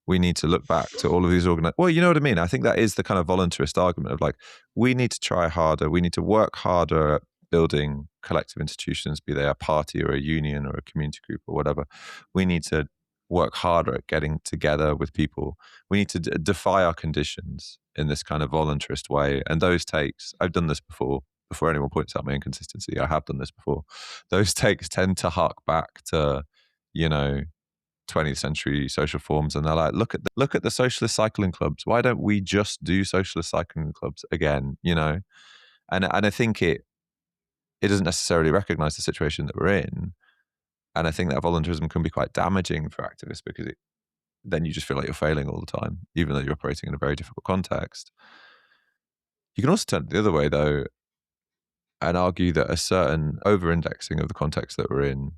We need to look back to all of these well, you know what I mean? I think that is the kind of voluntarist argument of like, we need to try harder. We need to work harder at building collective institutions, be they a party or a union or a community group or whatever. We need to work harder at getting together with people. We need to defy our conditions in this kind of voluntarist way. And those takes, I've done this before anyone points out my inconsistency, I have done this before. Those takes tend to hark back to, 20th century social forms, and they're like, look at the socialist cycling clubs. Why don't we just do socialist cycling clubs again? And I think it doesn't necessarily recognize the situation that we're in. And I think that voluntarism can be quite damaging for activists, because then you just feel like you're failing all the time, even though you're operating in a very difficult context. You can also turn it the other way, though, and argue that a certain over-indexing of the context that we're in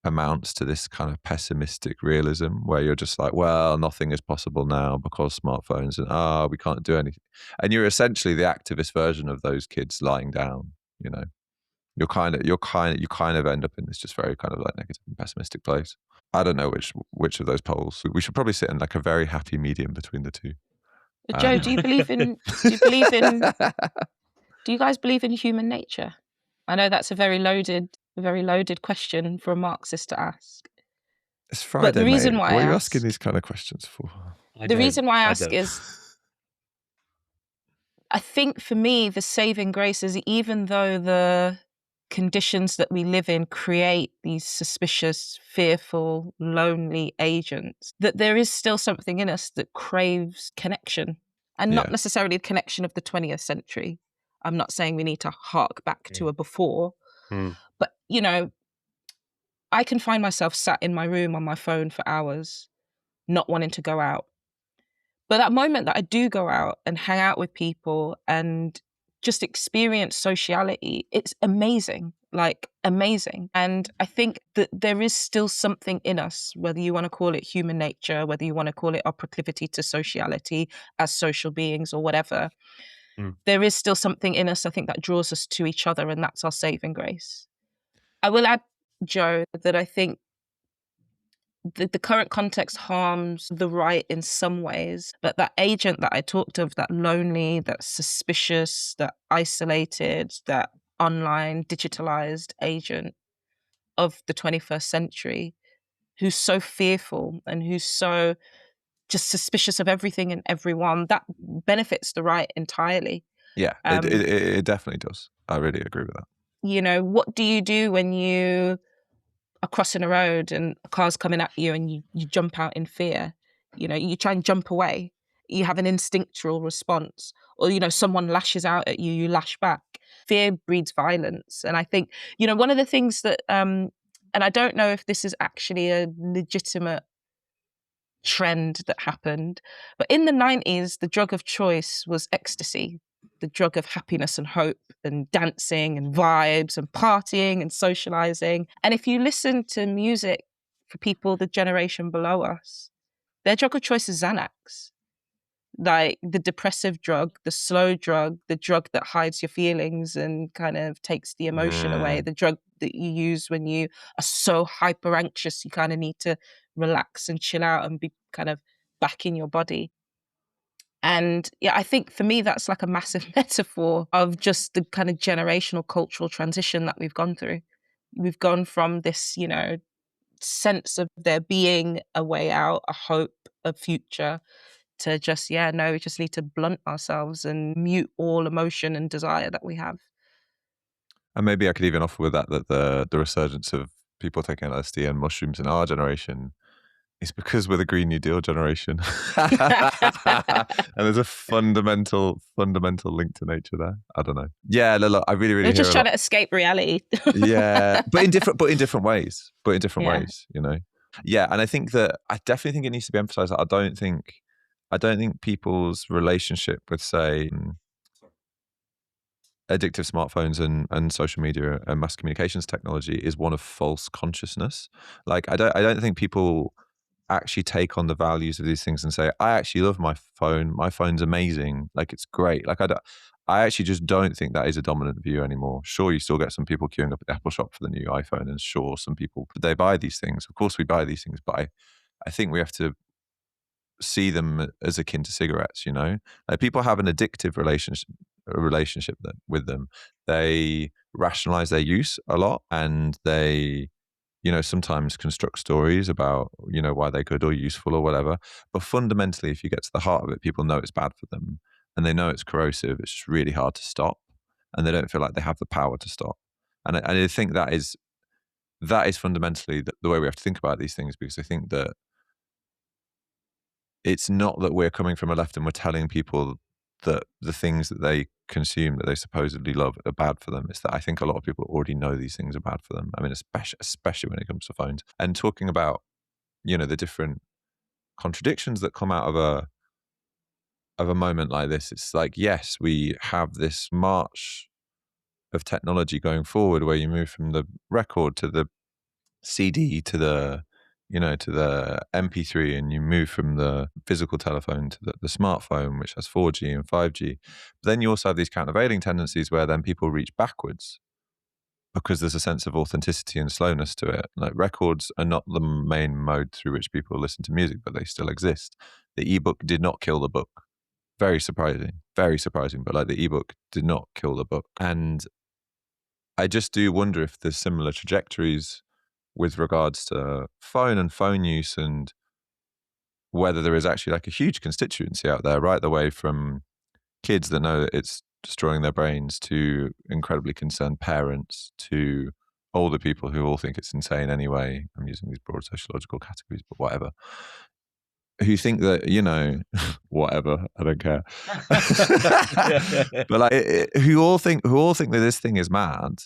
amounts to this kind of pessimistic realism, where you're just like, well, nothing is possible now because smartphones, and we can't do anything. And you're essentially the activist version of those kids lying down. You kind of end up in this just very kind of like negative and pessimistic place. I don't know which of those poles. We should probably sit in like a very happy medium between the two. Joe, do you guys believe in human nature? I know that's a very loaded question for a Marxist to ask. It's Friday, but the reason mate. why What are you asking these kind of questions for? Reason why I ask is, I think for me, the saving grace is, even though the conditions that we live in create these suspicious, fearful, lonely agents, that there is still something in us that craves connection, and not necessarily the connection of the 20th century. I'm not saying we need to hark back to a before, but, I can find myself sat in my room on my phone for hours, not wanting to go out. But that moment that I do go out and hang out with people and just experience sociality, it's amazing, like amazing. And I think that there is still something in us, whether you want to call it human nature, whether you want to call it our proclivity to sociality as social beings or whatever, there is still something in us, I think, that draws us to each other, and that's our saving grace. I will add, Joe, that I think the current context harms the right in some ways, but that agent that I talked of, that lonely, that suspicious, that isolated, that online digitalized agent of the 21st century, who's so fearful and who's so just suspicious of everything and everyone, that benefits the right entirely. Yeah, it definitely does. I really agree with that. What do you do when you are crossing a road and a car's coming at you and you jump out in fear? You try and jump away. You have an instinctual response. Or, someone lashes out at you, you lash back. Fear breeds violence. And I think, one of the things that, and I don't know if this is actually a legitimate trend that happened. But in the 90s, the drug of choice was ecstasy, the drug of happiness and hope and dancing and vibes and partying and socializing. And if you listen to music for people the generation below us, their drug of choice is Xanax. Like the depressive drug, the slow drug, the drug that hides your feelings and kind of takes the emotion away, the drug that you use when you are so hyper anxious, you kind of need to relax and chill out and be kind of back in your body. And yeah, I think for me, that's like a massive metaphor of just the kind of generational cultural transition that we've gone through. We've gone from this, sense of there being a way out, a hope, a future, to just, no, we just need to blunt ourselves and mute all emotion and desire that we have. And maybe I could even offer with that the resurgence of people taking LSD and mushrooms in our generation is because we're the Green New Deal generation. And there's a fundamental link to nature there. I don't know. Yeah, look, I really We're just trying to escape reality. Yeah, but in different ways. Ways, Yeah, and I think that I definitely think it needs to be emphasized that I don't think people's relationship with, say, addictive smartphones and social media and mass communications technology is one of false consciousness. Like, I don't think people actually take on the values of these things and say, I actually love my phone. My phone's amazing. Like, it's great. Like, I actually just don't think that is a dominant view anymore. Sure, you still get some people queuing up at the Apple shop for the new iPhone, and sure, some people, they buy these things. Of course we buy these things, but I think we have to see them as akin to cigarettes, Like, people have an addictive relationship with them. They rationalize their use a lot, and they sometimes construct stories about, why they're good or useful or whatever. But fundamentally, if you get to the heart of it, people know it's bad for them and they know it's corrosive. It's just really hard to stop, and they don't feel like they have the power to stop. And I think that is fundamentally the way we have to think about these things, because I think that it's not that we're coming from a left and we're telling people that the things that they consume that they supposedly love are bad for them. It's that I think a lot of people already know these things are bad for them. I mean, especially when it comes to phones. And talking about, the different contradictions that come out of a moment like this, it's like, yes, we have this march of technology going forward where you move from the record to the CD to the to the MP3, and you move from the physical telephone to the smartphone, which has 4G and 5G. But then you also have these countervailing tendencies where then people reach backwards because there's a sense of authenticity and slowness to it. Like, records are not the main mode through which people listen to music, but they still exist. The ebook did not kill the book. Very surprising, but like, the ebook did not kill the book. And I just do wonder if there's similar trajectories with regards to phone and phone use, and whether there is actually like a huge constituency out there, right the way from kids that know that it's destroying their brains, to incredibly concerned parents, to older people who all think it's insane anyway. I'm using these broad sociological categories, but whatever. Who think that, whatever, I don't care. But like, who all think that this thing is mad.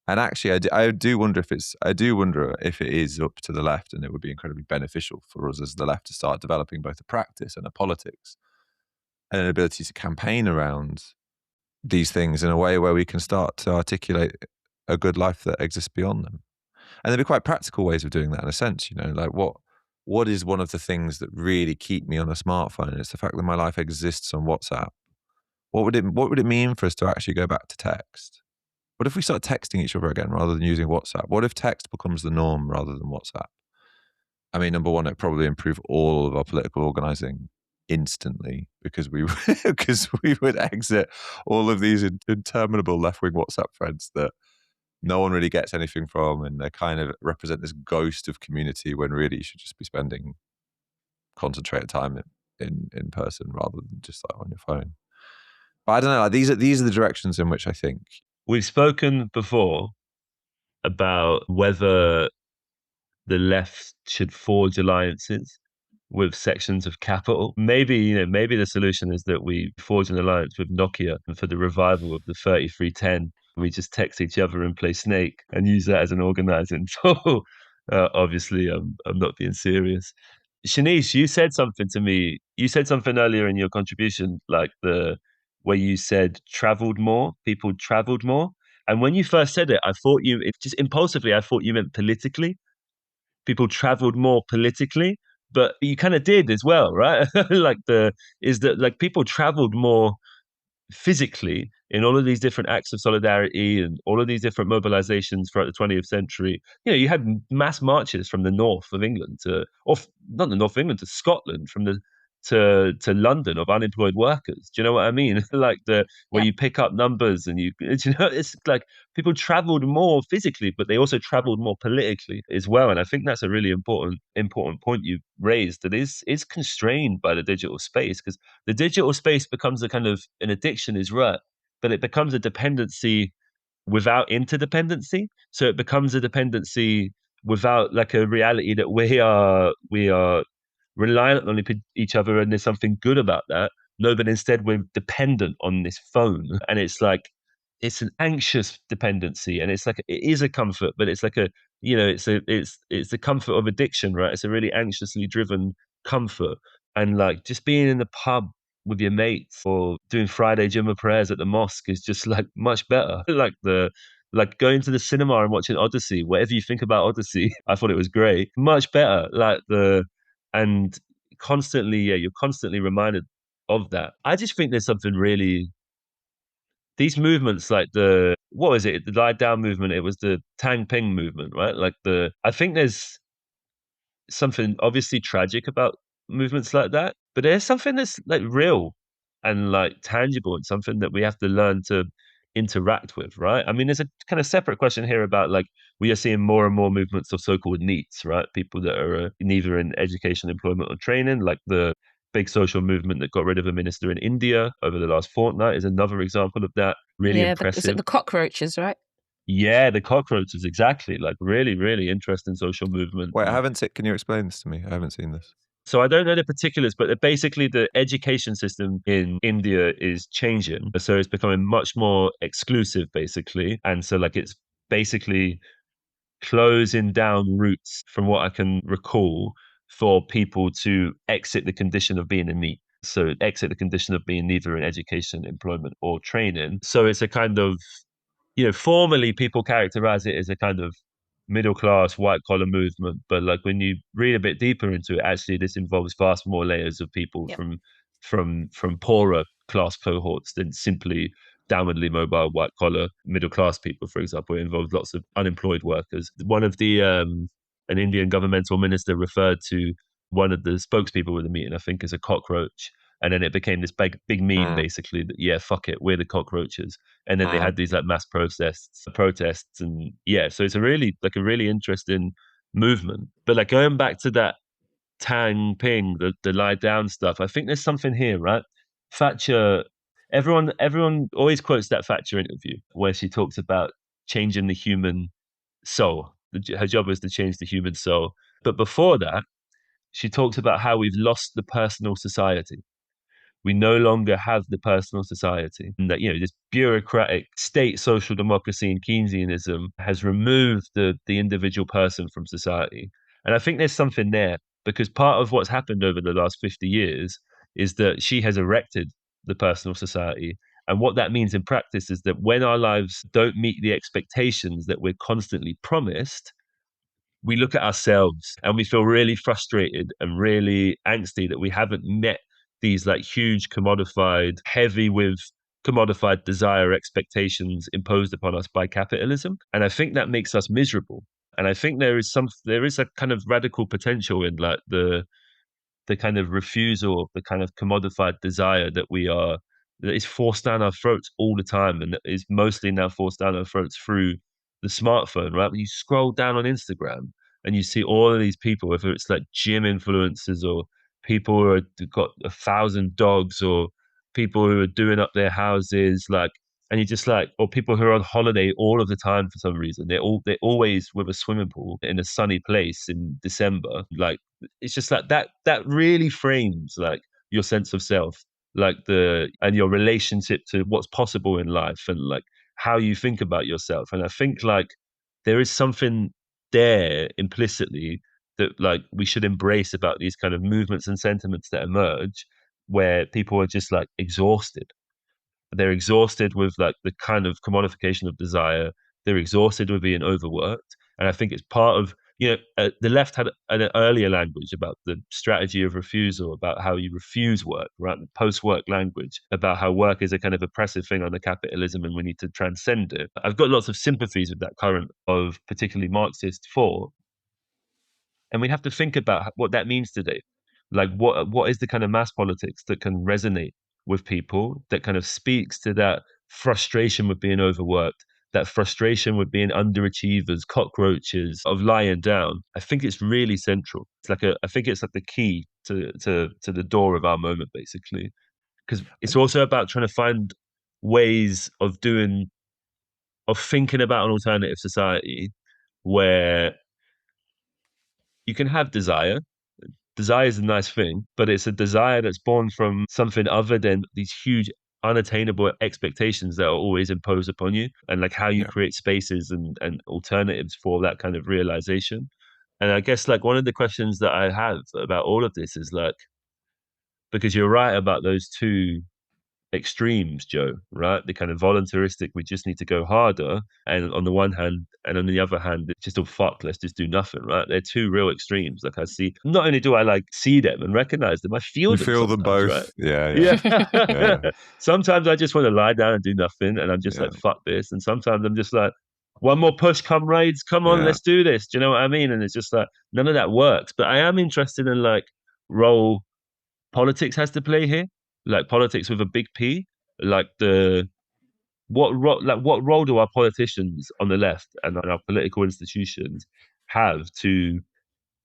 And actually, I do wonder if it is up to the left, and it would be incredibly beneficial for us as the left to start developing both a practice and a politics and an ability to campaign around these things in a way where we can start to articulate a good life that exists beyond them. And there'd be quite practical ways of doing that, in a sense, like what is one of the things that really keep me on a smartphone? It's the fact that my life exists on WhatsApp. What would it mean for us to actually go back to text? What if we start texting each other again rather than using WhatsApp? What if text becomes the norm rather than WhatsApp? I mean, number one, it'd probably improve all of our political organizing instantly, because we would exit all of these interminable left-wing WhatsApp threads that no one really gets anything from, and they kind of represent this ghost of community when really you should just be spending concentrated time in person rather than just like on your phone. But I don't know. Like, these are the directions in which I think. We've spoken before about whether the left should forge alliances with sections of capital. Maybe the solution is that we forge an alliance with Nokia for the revival of the 3310. We just text each other and play Snake and use that as an organizing tool. Obviously, I'm not being serious. Shanice, you said something to me. You said something earlier in your contribution, like the where you said traveled more, people traveled more. And when you first said it, I thought it just impulsively, I thought you meant politically. People traveled more politically, but you kind of did as well, right? Like is that like people traveled more physically in all of these different acts of solidarity and all of these different mobilizations throughout the 20th century. You had mass marches from the north of England not the north of England, to Scotland, from the to London, of unemployed workers. Do you know what I mean? Like where Yeah. you pick up numbers and it's like people traveled more physically, but they also traveled more politically as well. And I think that's a really important point you raised, that is constrained by the digital space, because the digital space becomes a kind of an addiction, is right, but it becomes a dependency without interdependency. So it becomes a dependency without like a reality that we are reliant on each other, and there's something good about that. No, but instead we're dependent on this phone, and it's like it's an anxious dependency, and it's like it is a comfort, but it's like it's the comfort of addiction, right? It's a really anxiously driven comfort, and like just being in the pub with your mates or doing Friday Jumma prayers at the mosque is just like much better. Like going to the cinema and watching Odyssey, whatever you think about Odyssey, I thought it was great. Much better. And constantly, yeah, you're constantly reminded of that. I just think there's something really, these movements, like what was it? The lie down movement. It was the Tang Ping movement, right? I think there's something obviously tragic about movements like that, but there's something that's like real and like tangible, and something that we have to learn to interact with, right? I mean, there's a kind of separate question here about like we are seeing more and more movements of so-called NEETs, right? People that are neither in education, employment, or training, like the big social movement that got rid of a minister in India over the last fortnight is another example of that. Really Yeah, is it impressive. the cockroaches, right? Yeah, the cockroaches, exactly. Like really, really interesting social movement. Wait, I haven't seen. Can you explain this to me? I haven't seen this. So I don't know the particulars, but basically the education system in India is changing. So it's becoming much more exclusive, basically. And so like it's basically closing down routes, from what I can recall, for people to exit the condition of being a NEET. So exit the condition of being neither in education, employment, or training. So it's a kind of, formally people characterize it as a kind of middle class white collar movement, but like when you read a bit deeper into it, actually this involves vast more layers of people Yep. from poorer class cohorts than simply downwardly mobile white collar middle class people. For example, it involves lots of unemployed workers. One of the an Indian governmental minister referred to one of the spokespeople with the meeting, I think, as a cockroach. And then it became this big meme, basically, that yeah, fuck it, we're the cockroaches. And then they had these like mass protests, and yeah, so it's a really interesting movement. But like going back to that Tang Ping, the lie down stuff, I think there's something here, right? Thatcher, everyone always quotes that Thatcher interview where she talks about changing the human soul. Her job was to change the human soul. But before that, she talks about how we've lost the personal society. We no longer have the personal society. And that, this bureaucratic state social democracy and Keynesianism has removed the individual person from society. And I think there's something there, because part of what's happened over the last 50 years is that she has erected the personal society. And what that means in practice is that when our lives don't meet the expectations that we're constantly promised, we look at ourselves and we feel really frustrated and really angsty that we haven't met these like huge commodified, heavy with commodified desire expectations imposed upon us by capitalism. And I think that makes us miserable. And I think there is a kind of radical potential in like the kind of refusal of the kind of commodified desire that is forced down our throats all the time, and that is mostly now forced down our throats through the smartphone, right? When you scroll down on Instagram and you see all of these people, whether it's like gym influencers or people who have got 1,000 dogs, or people who are doing up their houses, like, and you just like, or people who are on holiday all of the time for some reason. They're always with a swimming pool in a sunny place in December. Like, it's just like that really frames like your sense of self, like and your relationship to what's possible in life, and like how you think about yourself. And I think like there is something there implicitly that like we should embrace about these kind of movements and sentiments that emerge, where people are just like exhausted. They're exhausted with like the kind of commodification of desire. They're exhausted with being overworked. And I think it's part of, the left had an earlier language about the strategy of refusal, about how you refuse work, right? The post-work language about how work is a kind of oppressive thing under capitalism and we need to transcend it. I've got lots of sympathies with that current of particularly Marxist thought. And we have to think about what that means today. Like what is the kind of mass politics that can resonate with people, that kind of speaks to that frustration with being overworked, that frustration with being underachievers, cockroaches, of lying down. I think it's really central. I think it's like the key to the door of our moment, basically. Because it's also about trying to find ways of thinking about an alternative society where you can have desire. Desire is a nice thing, but it's a desire that's born from something other than these huge unattainable expectations that are always imposed upon you, and like how you Yeah. create spaces and alternatives for that kind of realization. And I guess like one of the questions that I have about all of this is like, because you're right about those two extremes, Joe, right? The kind of voluntaristic, we just need to go harder. And on the one hand, and on the other hand, it's just, oh, fuck, let's just do nothing, right? They're two real extremes. Like I see, not only do I like see them and recognize them, I feel You them feel them sometimes, both. right? Yeah. Yeah. Yeah. Sometimes I just want to lie down and do nothing. And I'm just Yeah. like, fuck this. And sometimes I'm just like, one more push, comrades. Come on, Yeah. let's do this. Do you know what I mean? And it's just like, none of that works. But I am interested in like role politics has to play here, like politics with a big P, like what role do our politicians on the left and our political institutions have to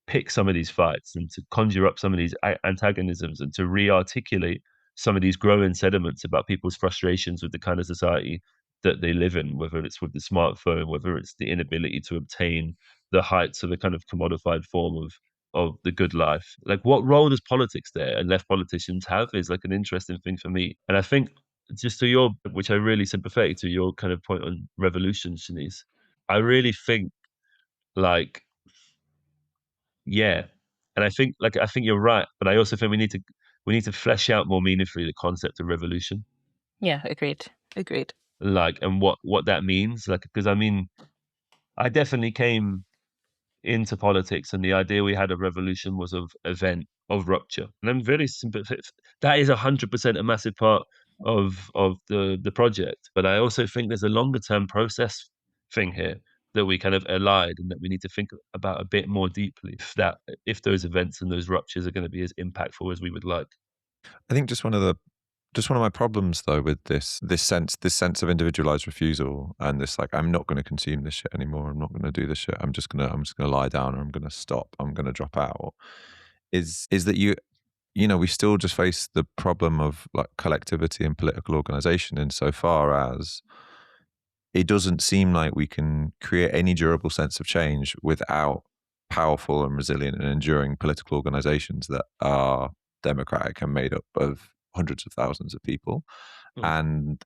pick some of these fights and to conjure up some of these antagonisms and to re-articulate some of these growing sediments about people's frustrations with the kind of society that they live in, whether it's with the smartphone, whether it's the inability to obtain the heights of a kind of commodified form of the good life. Like, what role does politics there and left politicians have is like an interesting thing for me. And I think just to your, which I really sympathetic to your kind of point on revolution, Shanice, I really think like, yeah. And I think you're right, but I also think we need to flesh out more meaningfully the concept of revolution. Yeah, agreed. Like, and what that means. Like, because I mean, I definitely came into politics and the idea we had of revolution was of event, of rupture. And I'm very sympathetic. That is 100% a massive part of the project. But I also think there's a longer term process thing here that we kind of allied and that we need to think about a bit more deeply if those events and those ruptures are going to be as impactful as we would like. I think just one of my problems though with this sense of individualized refusal and this like, I'm not going to consume this shit anymore, I'm not going to do this shit, I'm just gonna lie down, or I'm gonna stop, I'm gonna drop out, is that we still just face the problem of like collectivity and political organization insofar as it doesn't seem like we can create any durable sense of change without powerful and resilient and enduring political organizations that are democratic and made up of hundreds of thousands of people. And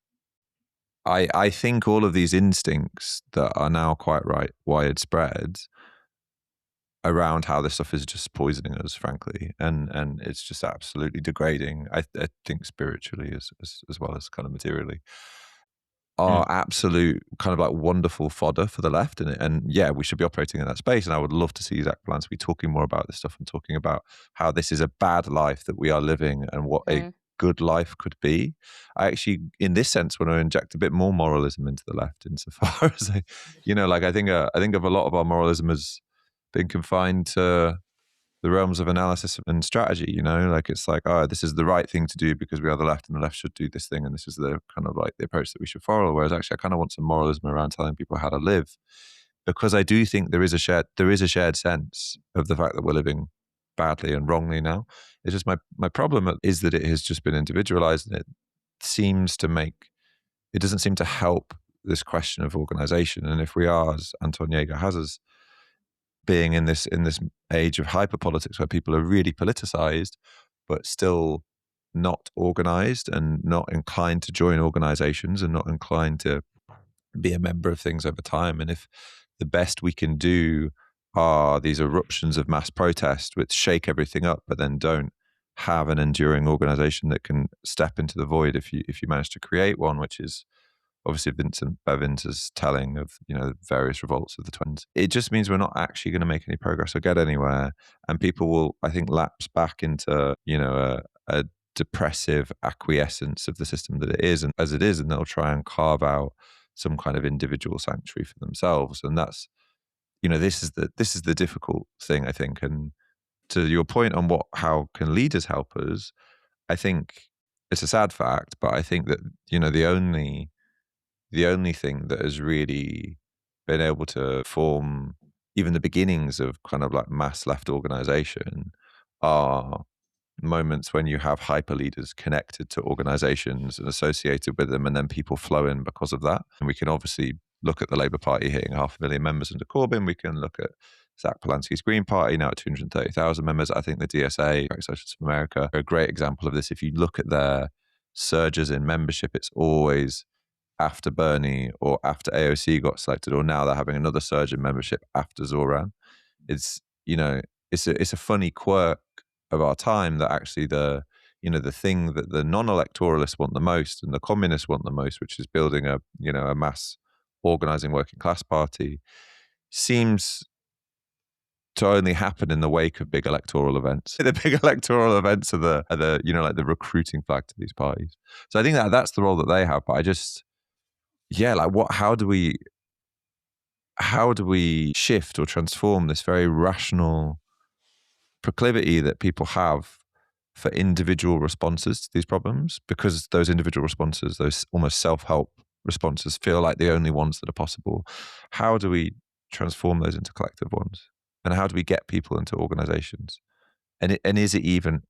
I think all of these instincts that are now quite widespread around how this stuff is just poisoning us, frankly, and it's just absolutely degrading. I think spiritually as well as kind of materially, are absolute kind of like wonderful fodder for the left. And yeah, we should be operating in that space. And I would love to see Zach Palance be talking more about this stuff and talking about how this is a bad life that we are living and what a good life could be. I actually, in this sense, want to inject a bit more moralism into the left insofar as, I think of a lot of our moralism as being confined to the realms of analysis and strategy, like it's like, oh, this is the right thing to do because we are the left and the left should do this thing. And this is the kind of like the approach that we should follow. Whereas actually I kind of want some moralism around telling people how to live, because I do think there is a shared sense of the fact that we're living badly and wrongly now. It's just my problem is that it has just been individualized, and it doesn't seem to help this question of organization. And if we are, as Anton Jaeger has us, being in this age of hyperpolitics where people are really politicized, but still not organized and not inclined to join organizations and not inclined to be a member of things over time. And if the best we can do are these eruptions of mass protest which shake everything up, but then don't have an enduring organization that can step into the void if you manage to create one, which is obviously Vincent Bevins' telling of, various revolts of the 20s. It just means we're not actually going to make any progress or get anywhere. And people will, I think, lapse back into, a depressive acquiescence of the system that it is and as it is, and they'll try and carve out some kind of individual sanctuary for themselves. And that's, this is the difficult thing, I think. And to your point on how can leaders help us, I think it's a sad fact, but I think that, the only thing that has really been able to form even the beginnings of kind of like mass left organization are moments when you have hyper leaders connected to organizations and associated with them, and then people flow in because of that. And we can obviously look at the Labour Party hitting 500,000 members under Corbyn. We can look at Zach Polanski's Green Party now at 230,000 members. I think the DSA, Socialists of America, are a great example of this. If you look at their surges in membership, it's always after Bernie or after AOC got selected, or now they're having another surge in membership after Zoran. It's, it's a funny quirk of our time that actually the thing that the non-electoralists want the most and the communists want the most, which is building a mass organizing working class party, seems to only happen in the wake of big electoral events. The big electoral events are the like the recruiting flag to these parties. So I think that's the role that they have. But I just, how do we shift or transform this very rational proclivity that people have for individual responses to these problems, because those individual responses, those almost self-help responses, feel like the only ones that are possible? How do we transform those into collective ones? And how do we get people into organizations? And is it even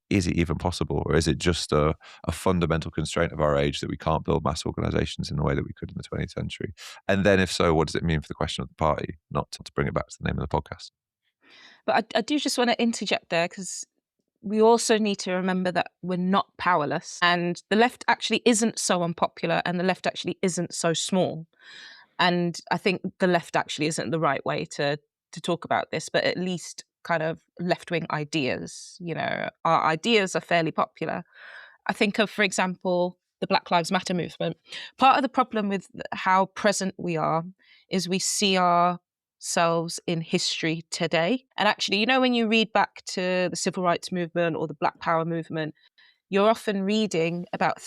possible, or is it just a fundamental constraint of our age that we can't build mass organizations in the way that we could in the 20th century? And then, if so, what does it mean for the question of the party? Not to bring it back to the name of the podcast. But I do just want to interject there, because we also need to remember that we're not powerless, and the left actually isn't so unpopular, and the left actually isn't so small. And I think the left actually isn't the right way to talk about this, but at least kind of left-wing ideas. Our ideas are fairly popular. I think of, for example, the Black Lives Matter movement. Part of the problem with how present we are is we see ourselves in history today. And actually, when you read back to the civil rights movement or the Black Power movement, you're often reading about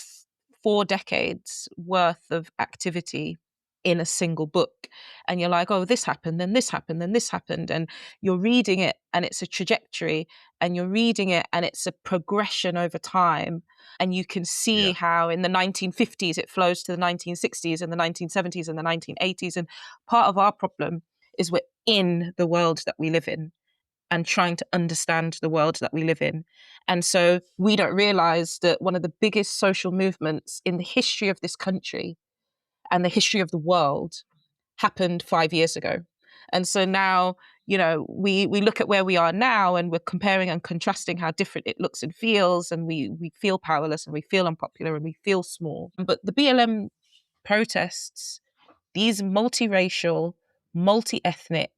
4 decades worth of activity in a single book. And you're like, oh, this happened, then this happened, then this happened. And you're reading it and it's a trajectory, and you're reading it and it's a progression over time. And you can see how in the 1950s it flows to the 1960s and the 1970s and the 1980s. And part of our problem is we're in the world that we live in and trying to understand the world that we live in. And so we don't realize that one of the biggest social movements in the history of this country and the history of the world happened 5 years ago. And so now, we look at where we are now, and we're comparing and contrasting how different it looks and feels, and we feel powerless and we feel unpopular and we feel small. But the BLM protests, these multiracial, multi-ethnic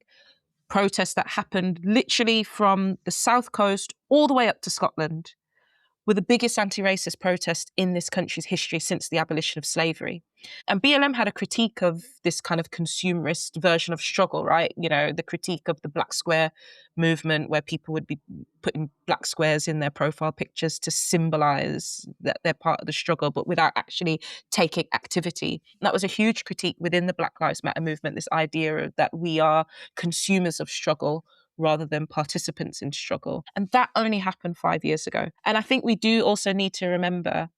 protests that happened literally from the South Coast all the way up to Scotland, were the biggest anti-racist protest in this country's history since the abolition of slavery. And BLM had a critique of this kind of consumerist version of struggle, right? The critique of the Black Square movement, where people would be putting black squares in their profile pictures to symbolize that they're part of the struggle, but without actually taking activity. And that was a huge critique within the Black Lives Matter movement, this idea that we are consumers of struggle rather than participants in struggle. And that only happened 5 years ago. And I think we do also need to remember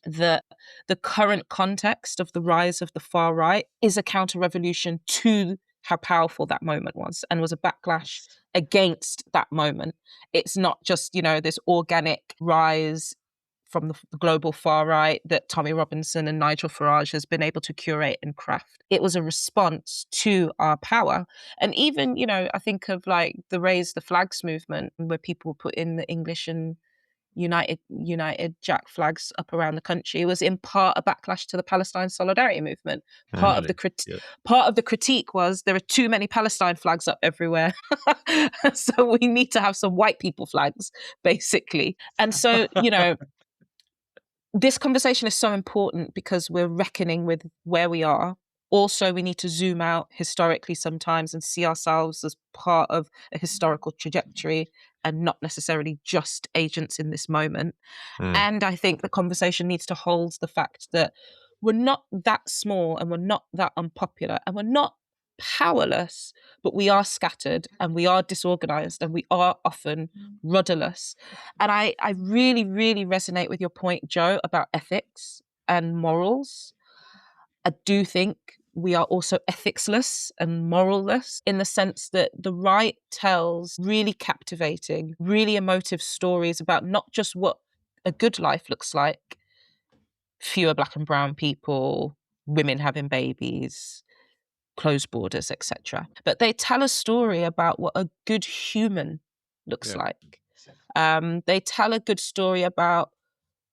that the current context of the rise of the far right is a counter-revolution to how powerful that moment was, and was a backlash against that moment. It's not just, this organic rise from the global far right that Tommy Robinson and Nigel Farage has been able to curate and craft. It was a response to our power. And even, I think of like the Raise the Flags movement, where people put in the English and United Jack flags up around the country. It was in part a backlash to the Palestine solidarity movement. Part of the critique was there are too many Palestine flags up everywhere, so we need to have some white people flags, basically. And so, this conversation is so important because we're reckoning with where we are. Also, we need to zoom out historically sometimes and see ourselves as part of a historical trajectory and not necessarily just agents in this moment. And I think the conversation needs to hold the fact that we're not that small and we're not that unpopular and we're not powerless, but we are scattered and we are disorganized and we are often rudderless. And I really, really resonate with your point, Joe, about ethics and morals. I do think we are also ethicsless and moralless in the sense that the right tells really captivating, really emotive stories about not just what a good life looks like, fewer black and brown people, women having babies, closed borders, etc. But they tell a story about what a good human looks like. They tell a good story about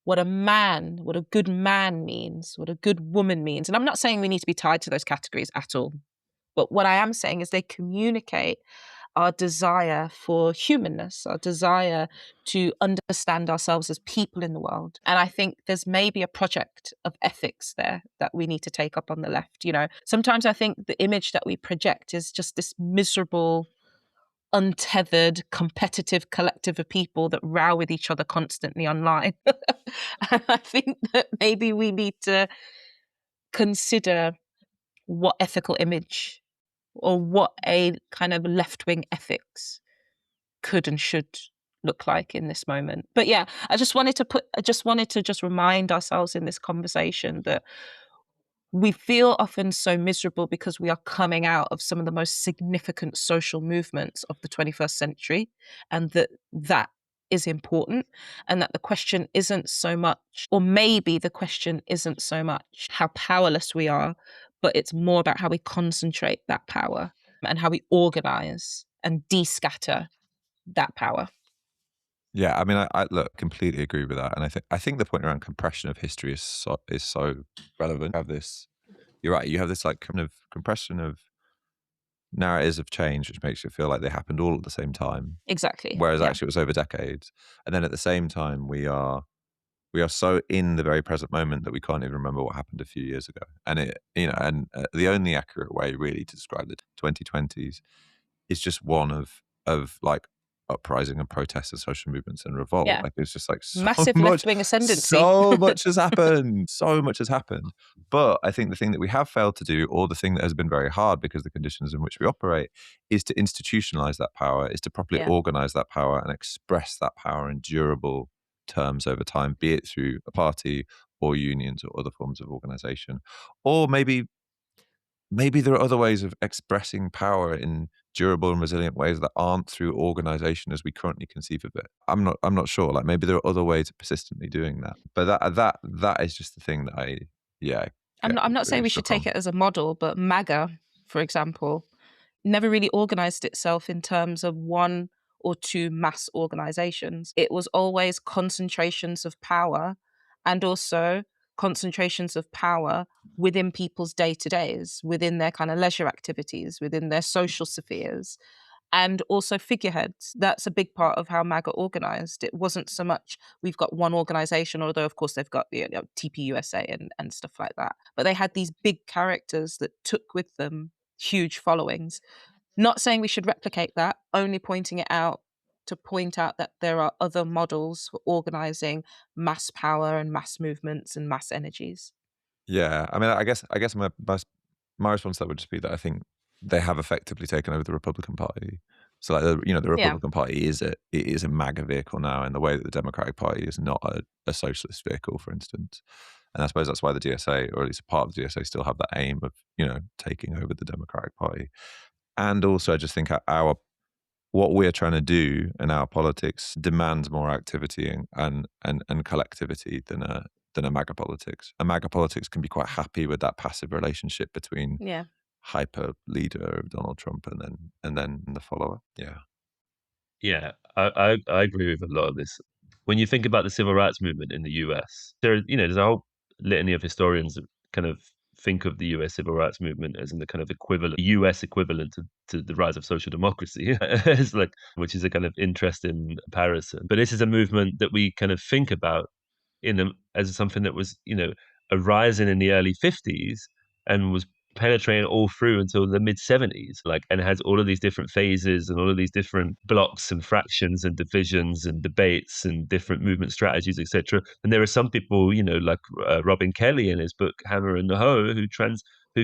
what a good man means, what a good woman means. And I'm not saying we need to be tied to those categories at all. But what I am saying is they communicate our desire for humanness, our desire to understand ourselves as people in the world. And I think there's maybe a project of ethics there that we need to take up on the left. Sometimes I think the image that we project is just this miserable, untethered, competitive collective of people that row with each other constantly online. And I think that maybe we need to consider what ethical image or what a kind of left-wing ethics could and should look like in this moment. But yeah, I just wanted to remind ourselves in this conversation that we feel often so miserable because we are coming out of some of the most significant social movements of the 21st century, and that is important, and that the question isn't so much, or maybe the question isn't so much how powerless we are, but it's more about how we concentrate that power and how we organize and descatter that power. Yeah, I mean, I look, completely agree with that, and I think the point around compression of history is so relevant. You're right. You have this like kind of compression of narratives of change, which makes it feel like they happened all at the same time, Exactly. whereas Yeah. actually it was over decades. And then at the same time, we are so in the very present moment that we can't even remember what happened a few years ago. And the only accurate way really to describe the 2020s is just one of like uprising and protests and social movements and revolt. Yeah. Like it's just like so Massive much, left-wing ascendancy. so much has happened. So much has happened. But I think the thing that we have failed to do, or the thing that has been very hard because of the conditions in which we operate, is to institutionalize that power, is to properly organize that power and express that power in durable terms over time, be it through a party or unions or other forms of organization. Or maybe there are other ways of expressing power in durable and resilient ways that aren't through organization as we currently conceive of it. I'm not sure. Like maybe there are other ways of persistently doing that. But that is just the thing that I'm not saying really we should take struck it as a model, but MAGA, for example, never really organized itself in terms of one or two mass organizations. It was always concentrations of power, and also concentrations of power within people's day-to-days, within their kind of leisure activities, within their social spheres, and also figureheads. That's a big part of how MAGA organized. It wasn't so much we've got one organization, although of course they've got TPUSA and stuff like that. But they had these big characters that took with them huge followings. Not saying we should replicate that, only pointing it out to point out that there are other models for organizing mass power and mass movements and mass energies. Yeah, I mean, I guess my response to that would just be that I think they have effectively taken over the Republican Party. So, like, the Yeah. Republican Party is a MAGA vehicle now in the way that the Democratic Party is not a socialist vehicle, for instance. And I suppose that's why the DSA, or at least a part of the DSA, still have that aim of taking over the Democratic Party. And also, I just think what we're trying to do in our politics demands more activity and collectivity than a MAGA politics. A MAGA politics can be quite happy with that passive relationship between hyper leader of Donald Trump and then the follower. Yeah. Yeah, I agree with a lot of this. when you think about the civil rights movement in the US, there's a whole litany of historians that kind of think of the US civil rights movement as in the kind of US equivalent to the rise of social democracy. It's like, which is a kind of interesting comparison. But this is a movement that we kind of think about as something that was, arising in the early 50s and was penetrating all through until the mid 70s, and has all of these different phases and all of these different blocks and fractions and divisions and debates and different movement strategies, etc. And there are some people, like Robin Kelly in his book Hammer and the Hoe, who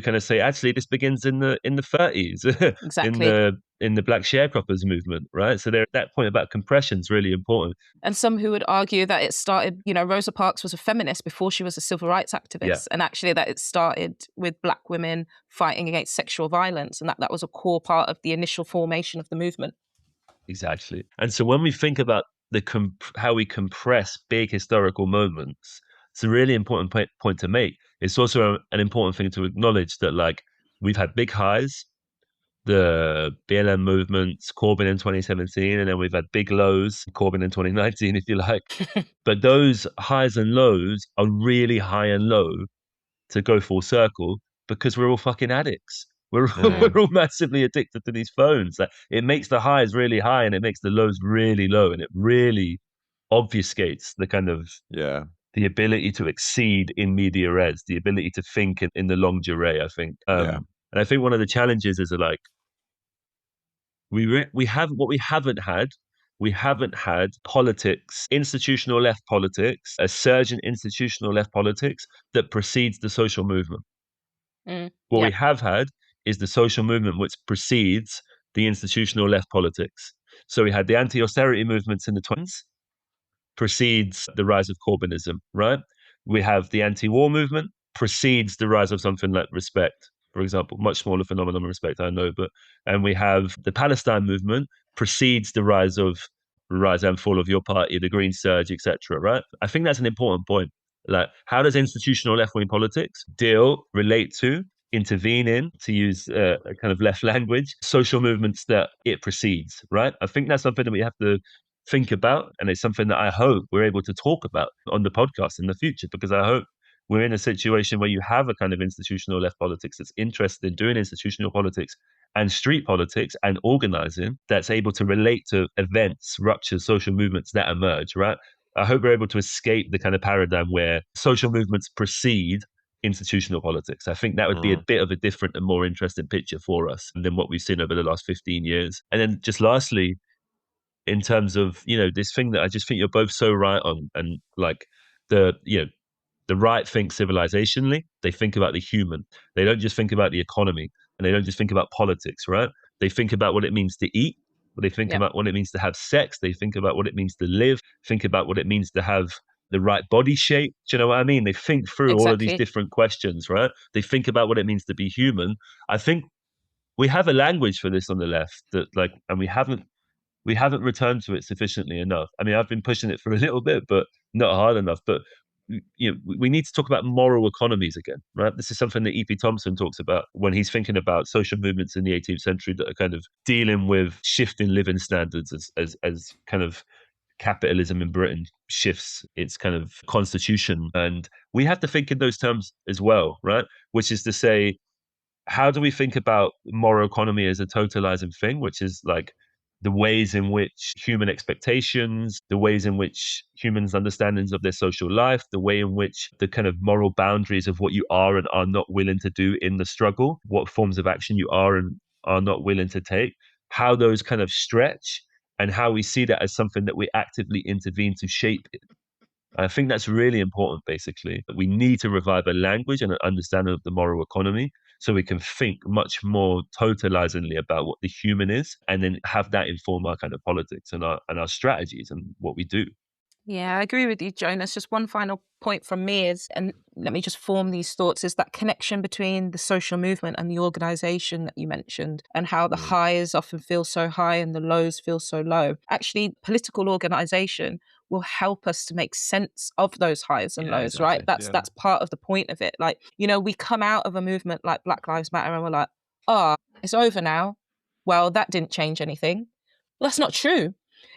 kind of say actually this begins in the 30s Exactly. in the black sharecroppers movement, right? So that point about compression is really important. And some who would argue that it started, Rosa Parks was a feminist before she was a civil rights activist. Yeah. And actually that it started with black women fighting against sexual violence. And that was a core part of the initial formation of the movement. Exactly. And so when we think about how we compress big historical moments, it's a really important point to make. It's also an important thing to acknowledge that we've had big highs, the BLM movements, Corbyn in 2017, and then we've had big lows, Corbyn in 2019, if you like. But those highs and lows are really high and low to go full circle because we're all fucking addicts. We're all massively addicted to these phones. It makes the highs really high and it makes the lows really low, and it really obfuscates the kind of the ability to exceed in media res, the ability to think in the longue durée, I think. And I think one of the challenges is that we haven't had politics, institutional left politics, a surge in institutional left politics that precedes the social movement. What we have had is the social movement which precedes the institutional left politics. So we had the anti-austerity movements in the 20s, precedes the rise of Corbynism, right? We have the anti-war movement, precedes the rise of something like Respect, for example, much smaller phenomenon, Respect, I know, and we have the Palestine movement, precedes the rise and fall of your party, the Green Surge, etc., right? I think that's an important point. How does institutional left-wing politics relate to, intervene in, to use a kind of left language, social movements that it precedes, right? I think that's something that we have to think about, and it's something that I hope we're able to talk about on the podcast in the future, because I hope we're in a situation where you have a kind of institutional left politics that's interested in doing institutional politics and street politics and organizing, that's able to relate to events, ruptures, social movements that emerge, right? I hope we're able to escape the kind of paradigm where social movements precede institutional politics. I think that would be a bit of a different and more interesting picture for us than what we've seen over the last 15 years. And then just lastly, in terms of, this thing that I just think you're both so right on, and the right think civilizationally, they think about the human. They don't just think about the economy, and they don't just think about politics, right? They think about what it means to eat. They think about what it means to have sex. They think about what it means to live. Think about what it means to have the right body shape. Do you know what I mean? They think through all of these different questions, right? They think about what it means to be human. I think we have a language for this on the left and we haven't returned to it sufficiently enough. I mean, I've been pushing it for a little bit, but not hard enough. But we need to talk about moral economies again, right? This is something that E.P. Thompson talks about when he's thinking about social movements in the 18th century that are kind of dealing with shifting living standards as kind of capitalism in Britain shifts its kind of constitution. And we have to think in those terms as well, right? Which is to say, how do we think about moral economy as a totalizing thing, which is the ways in which human expectations, the ways in which humans' understandings of their social life, the way in which the kind of moral boundaries of what you are and are not willing to do in the struggle, what forms of action you are and are not willing to take, how those kind of stretch, and how we see that as something that we actively intervene to shape it. I think that's really important, basically. We need to revive a language and an understanding of the moral economy so we can think much more totalizingly about what the human is, and then have that inform our kind of politics and our strategies and what we do. Yeah, I agree with you, Jonas. Just one final point from me is, and let me just form these thoughts, is that connection between the social movement and the organization that you mentioned, and how the highs often feel so high and the lows feel so low. Actually, political organization will help us to make sense of those highs and lows, right? That's part of the point of it. We come out of a movement like Black Lives Matter and we're like, it's over now. Well, that didn't change anything. Well, that's not true.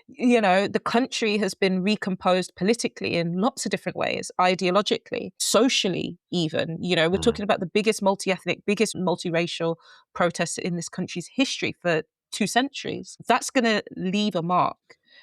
The country has been recomposed politically in lots of different ways, ideologically, socially, even. We're talking about the biggest multi-ethnic, biggest multiracial protests in this country's history for 2 centuries. That's going to leave a mark.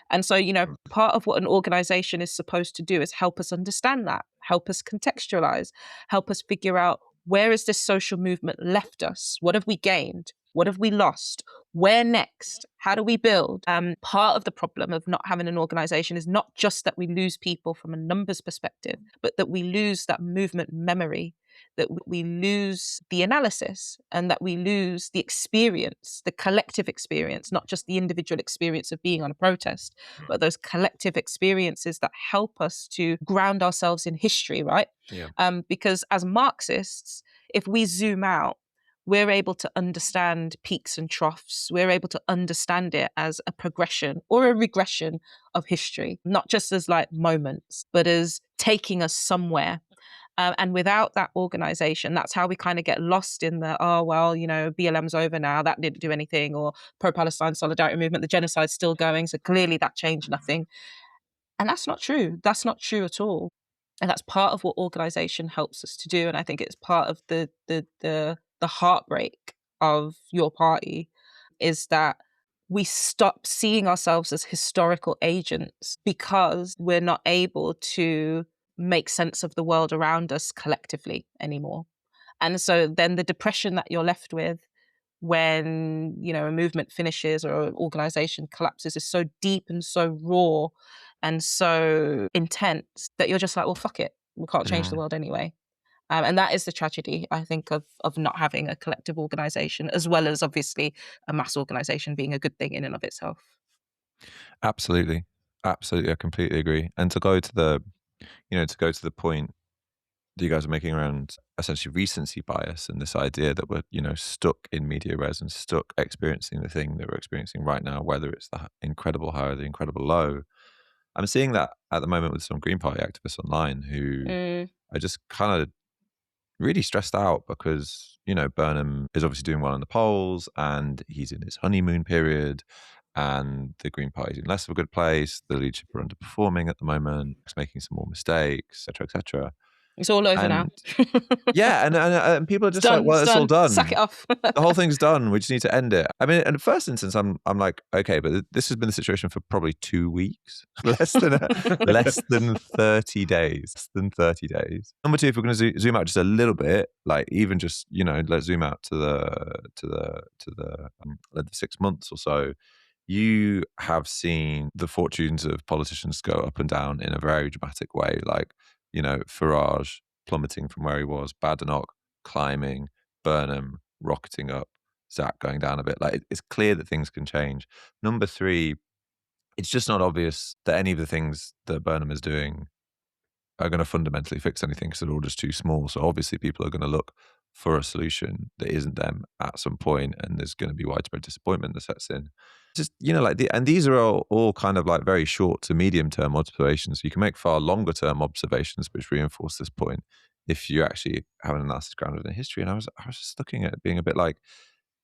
And so, part of what an organization is supposed to do is help us understand that, help us contextualize, help us figure out, where has this social movement left us? What have we gained? What have we lost? Where next? How do we build? Part of the problem of not having an organization is not just that we lose people from a numbers perspective, but that we lose that movement memory, that we lose the analysis, and that we lose the experience, the collective experience, not just the individual experience of being on a protest, but those collective experiences that help us to ground ourselves in history, right? Yeah. Because as Marxists, if we zoom out, we're able to understand peaks and troughs. We're able to understand it as a progression or a regression of history, not just as like moments, but as taking us somewhere. And without that organization, that's how we kind of get lost in the, BLM's over now, that didn't do anything, or pro-Palestine solidarity movement, the genocide's still going, so clearly that changed nothing. And that's not true. That's not true at all. And that's part of what organization helps us to do. And I think it's part of the heartbreak of your party, is that we stop seeing ourselves as historical agents because we're not able to make sense of the world around us collectively anymore. And so then the depression that you're left with when, a movement finishes or an organization collapses is so deep and so raw and so intense that you're just like, well, fuck it. We can't change the world anyway. And that is the tragedy, I think, of not having a collective organization, as well as obviously a mass organization being a good thing in and of itself. Absolutely. Absolutely. I completely agree. And to go to the point that you guys are making around essentially recency bias and this idea that we're, stuck in media res and stuck experiencing the thing that we're experiencing right now, whether it's the incredible high or the incredible low. I'm seeing that at the moment with some Green Party activists online who are just kind of really stressed out because, Burnham is obviously doing well in the polls and he's in his honeymoon period and the Green Party's in less of a good place. The leadership are underperforming at the moment. It's making some more mistakes, et cetera, et cetera. It's all over now. Yeah, and people are just done, like, well, it's all done. Suck it off. The whole thing's done. We just need to end it. I mean, in the first instance, I'm like, okay, but this has been the situation for probably 2 weeks, less than 30 days. Less than 30 days. Number two, if we're going to zoom out just a little bit, like even just let's zoom out to the 6 months or so. You have seen the fortunes of politicians go up and down in a very dramatic way, like Farage plummeting from where he was, Badenoch climbing, Burnham rocketing up, Zach going down a bit. Like it's clear that things can change. Number three, it's just not obvious that any of the things that Burnham is doing are going to fundamentally fix anything because they're all just too small. So obviously people are going to look for a solution that isn't them at some point, and there's going to be widespread disappointment that sets in. Just and these are all kind of like very short to medium term observations. You can make far longer term observations which reinforce this point if you actually have an analysis grounded in history. And I was just looking at it being a bit like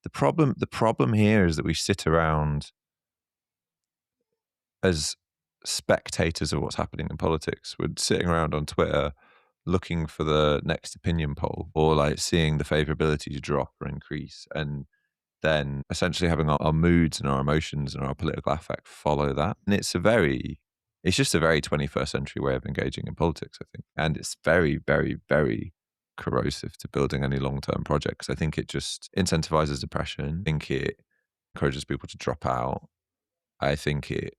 the problem here is that we sit around as spectators of what's happening in politics. We're sitting around on Twitter looking for the next opinion poll or like seeing the favorability drop or increase, and then essentially having our moods and our emotions and our political affect follow that. And it's just a very 21st century way of engaging in politics, I think. And it's very, very, very corrosive to building any long-term projects. I think it just incentivizes depression. I think it encourages people to drop out. I think it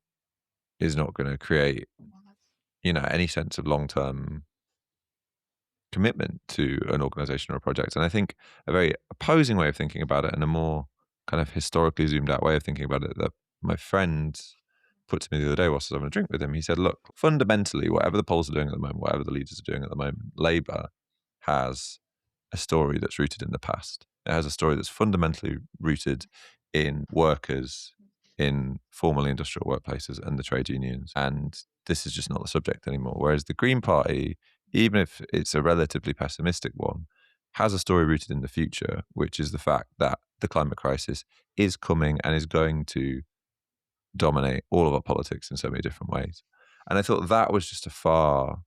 is not going to create, any sense of long-term commitment to an organization or a project. And I think a very opposing way of thinking about it and a more kind of historically zoomed out way of thinking about it that my friend put to me the other day whilst I was having a drink with him, he said, look, fundamentally, whatever the polls are doing at the moment, whatever the leaders are doing at the moment, Labour has a story that's rooted in the past. It has a story that's fundamentally rooted in workers, in formerly industrial workplaces and the trade unions. And this is just not the subject anymore. Whereas the Green Party, even if it's a relatively pessimistic one, has a story rooted in the future, which is the fact that the climate crisis is coming and is going to dominate all of our politics in so many different ways. And I thought that was just a far,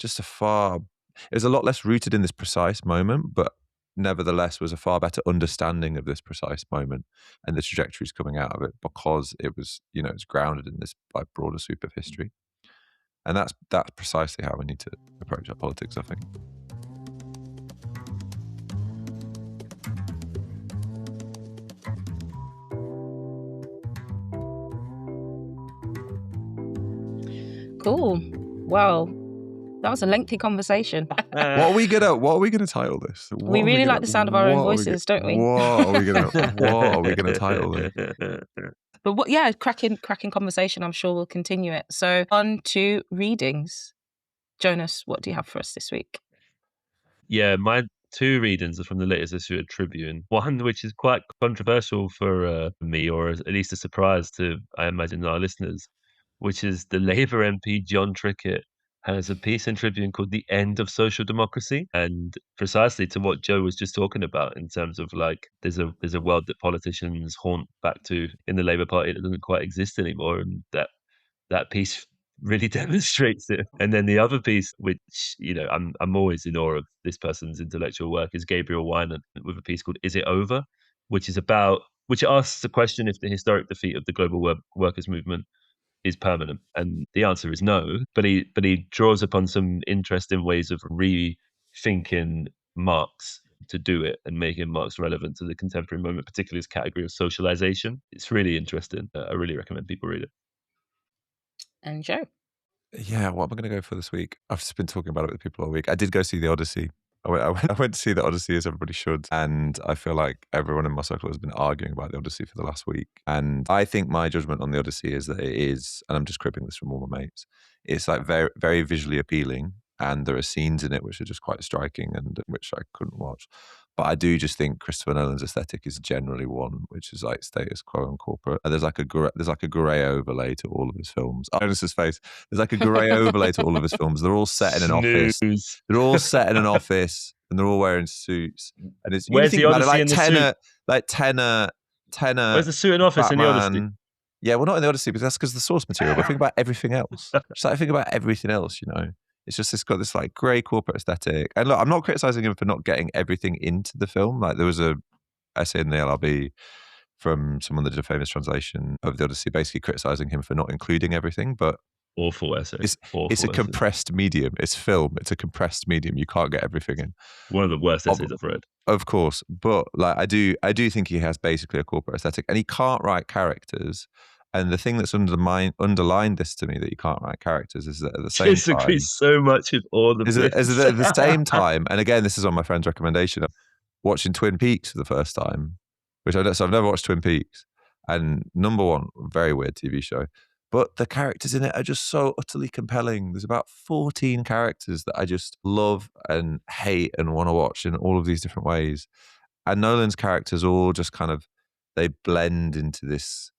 it was a lot less rooted in this precise moment, but nevertheless was a far better understanding of this precise moment and the trajectories coming out of it, because it was, it's grounded in this like broader sweep of history. And that's precisely how we need to approach our politics, I think. Cool. Well, that was a lengthy conversation. What are we gonna title this? We really like the sound of our own voices, don't we? What are we gonna title this? But cracking conversation. I'm sure we'll continue it. So on to readings. Jonas, what do you have for us this week? Yeah, my 2 readings are from the latest issue of Tribune. One which is quite controversial for me, or at least a surprise to, I imagine, our listeners, which is the Labour MP John Trickett has a piece in Tribune called "The End of Social Democracy," and precisely to what Joe was just talking about, in terms of like there's a world that politicians haunt back to in the Labour Party that doesn't quite exist anymore, and that piece really demonstrates it. And then the other piece, which I'm always in awe of this person's intellectual work, is Gabriel Wyman with a piece called "Is It Over?", which asks the question if the historic defeat of the global workers' movement is permanent, and the answer is no. But he draws upon some interesting ways of rethinking Marx to do it and making Marx relevant to the contemporary moment, particularly his category of socialization. It's really interesting. I really recommend people read it. And Joe? Yeah, what am I going to go for this week? I've just been talking about it with people all week. I did go see The Odyssey. I went to see The Odyssey, as everybody should. And I feel like everyone in my circle has been arguing about The Odyssey for the last week. And I think my judgment on The Odyssey is that it is, and I'm just cribbing this from all my mates, it's like very, very visually appealing. And there are scenes in it which are just quite striking and which I couldn't watch. But I do just think Christopher Nolan's aesthetic is generally one which is like status quo and corporate. And there's like a grey overlay to all of his films. Jonas's face. There's like a grey overlay to all of his films. They're all set in an office. They're all set in an office, and they're all wearing suits. And it's where's the Odyssey in the suit? Like Tenor. Where's the suit and office Batman. in the Odyssey? Yeah, well, not in the Odyssey, because that's because of the source material. But think about everything else. Just like think about everything else, It's just it's got this like grey corporate aesthetic. And look, I'm not criticizing him for not getting everything into the film. Like there was a essay in the LRB from someone that did a famous translation of the Odyssey, basically criticizing him for not including everything. But awful essay. It's a compressed medium. It's film. It's a compressed medium. You can't get everything in. One of the worst essays I've read. Of course, but like I do think he has basically a corporate aesthetic, and he can't write characters. And the thing that's underlined this to me, that you can't write characters, is that at the same time... disagree so much with all of this. At the same time, and again, this is on my friend's recommendation, watching Twin Peaks for the first time, so I've never watched Twin Peaks. And number one, very weird TV show. But the characters in it are just so utterly compelling. There's about 14 characters that I just love and hate and want to watch in all of these different ways. And Nolan's characters all just kind of, they blend into this,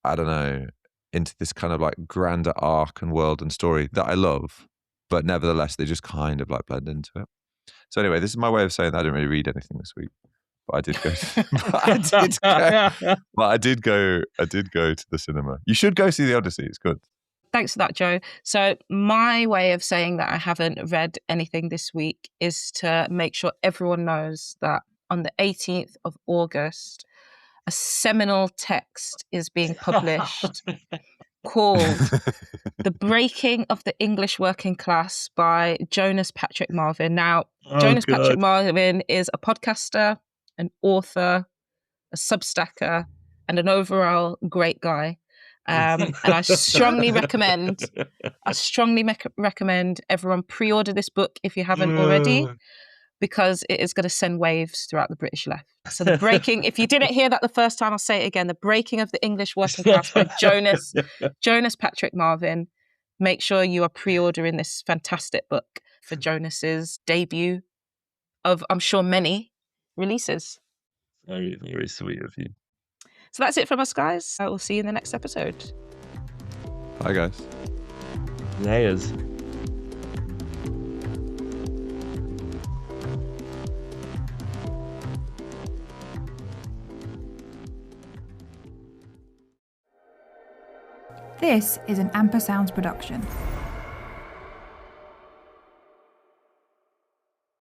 I don't know, into this kind of like grander arc and world and story that I love, but nevertheless, they just kind of like blend into it. So anyway, this is my way of saying that I didn't really read anything this week, but I did go. I did go to the cinema. You should go see The Odyssey. It's good. Thanks for that, Joe. So my way of saying that I haven't read anything this week is to make sure everyone knows that on the 18th of August, a seminal text is being published called The Breaking of the English Working Class by Jonas Patrick Marvin. Now, Patrick Marvin is a podcaster, an author, a substacker, and an overall great guy. And I strongly recommend everyone pre-order this book if you haven't already, because it is going to send waves throughout the British left. So the breaking, if you didn't hear that the first time, I'll say it again, The Breaking of the English Working Class by Jonas Patrick Marvin. Make sure you are pre-ordering this fantastic book for Jonas's debut of, I'm sure, many releases. Very, very sweet of you. So that's it from us, guys. I will see you in the next episode. Bye, guys. Layers. This is an Amper Sounds production.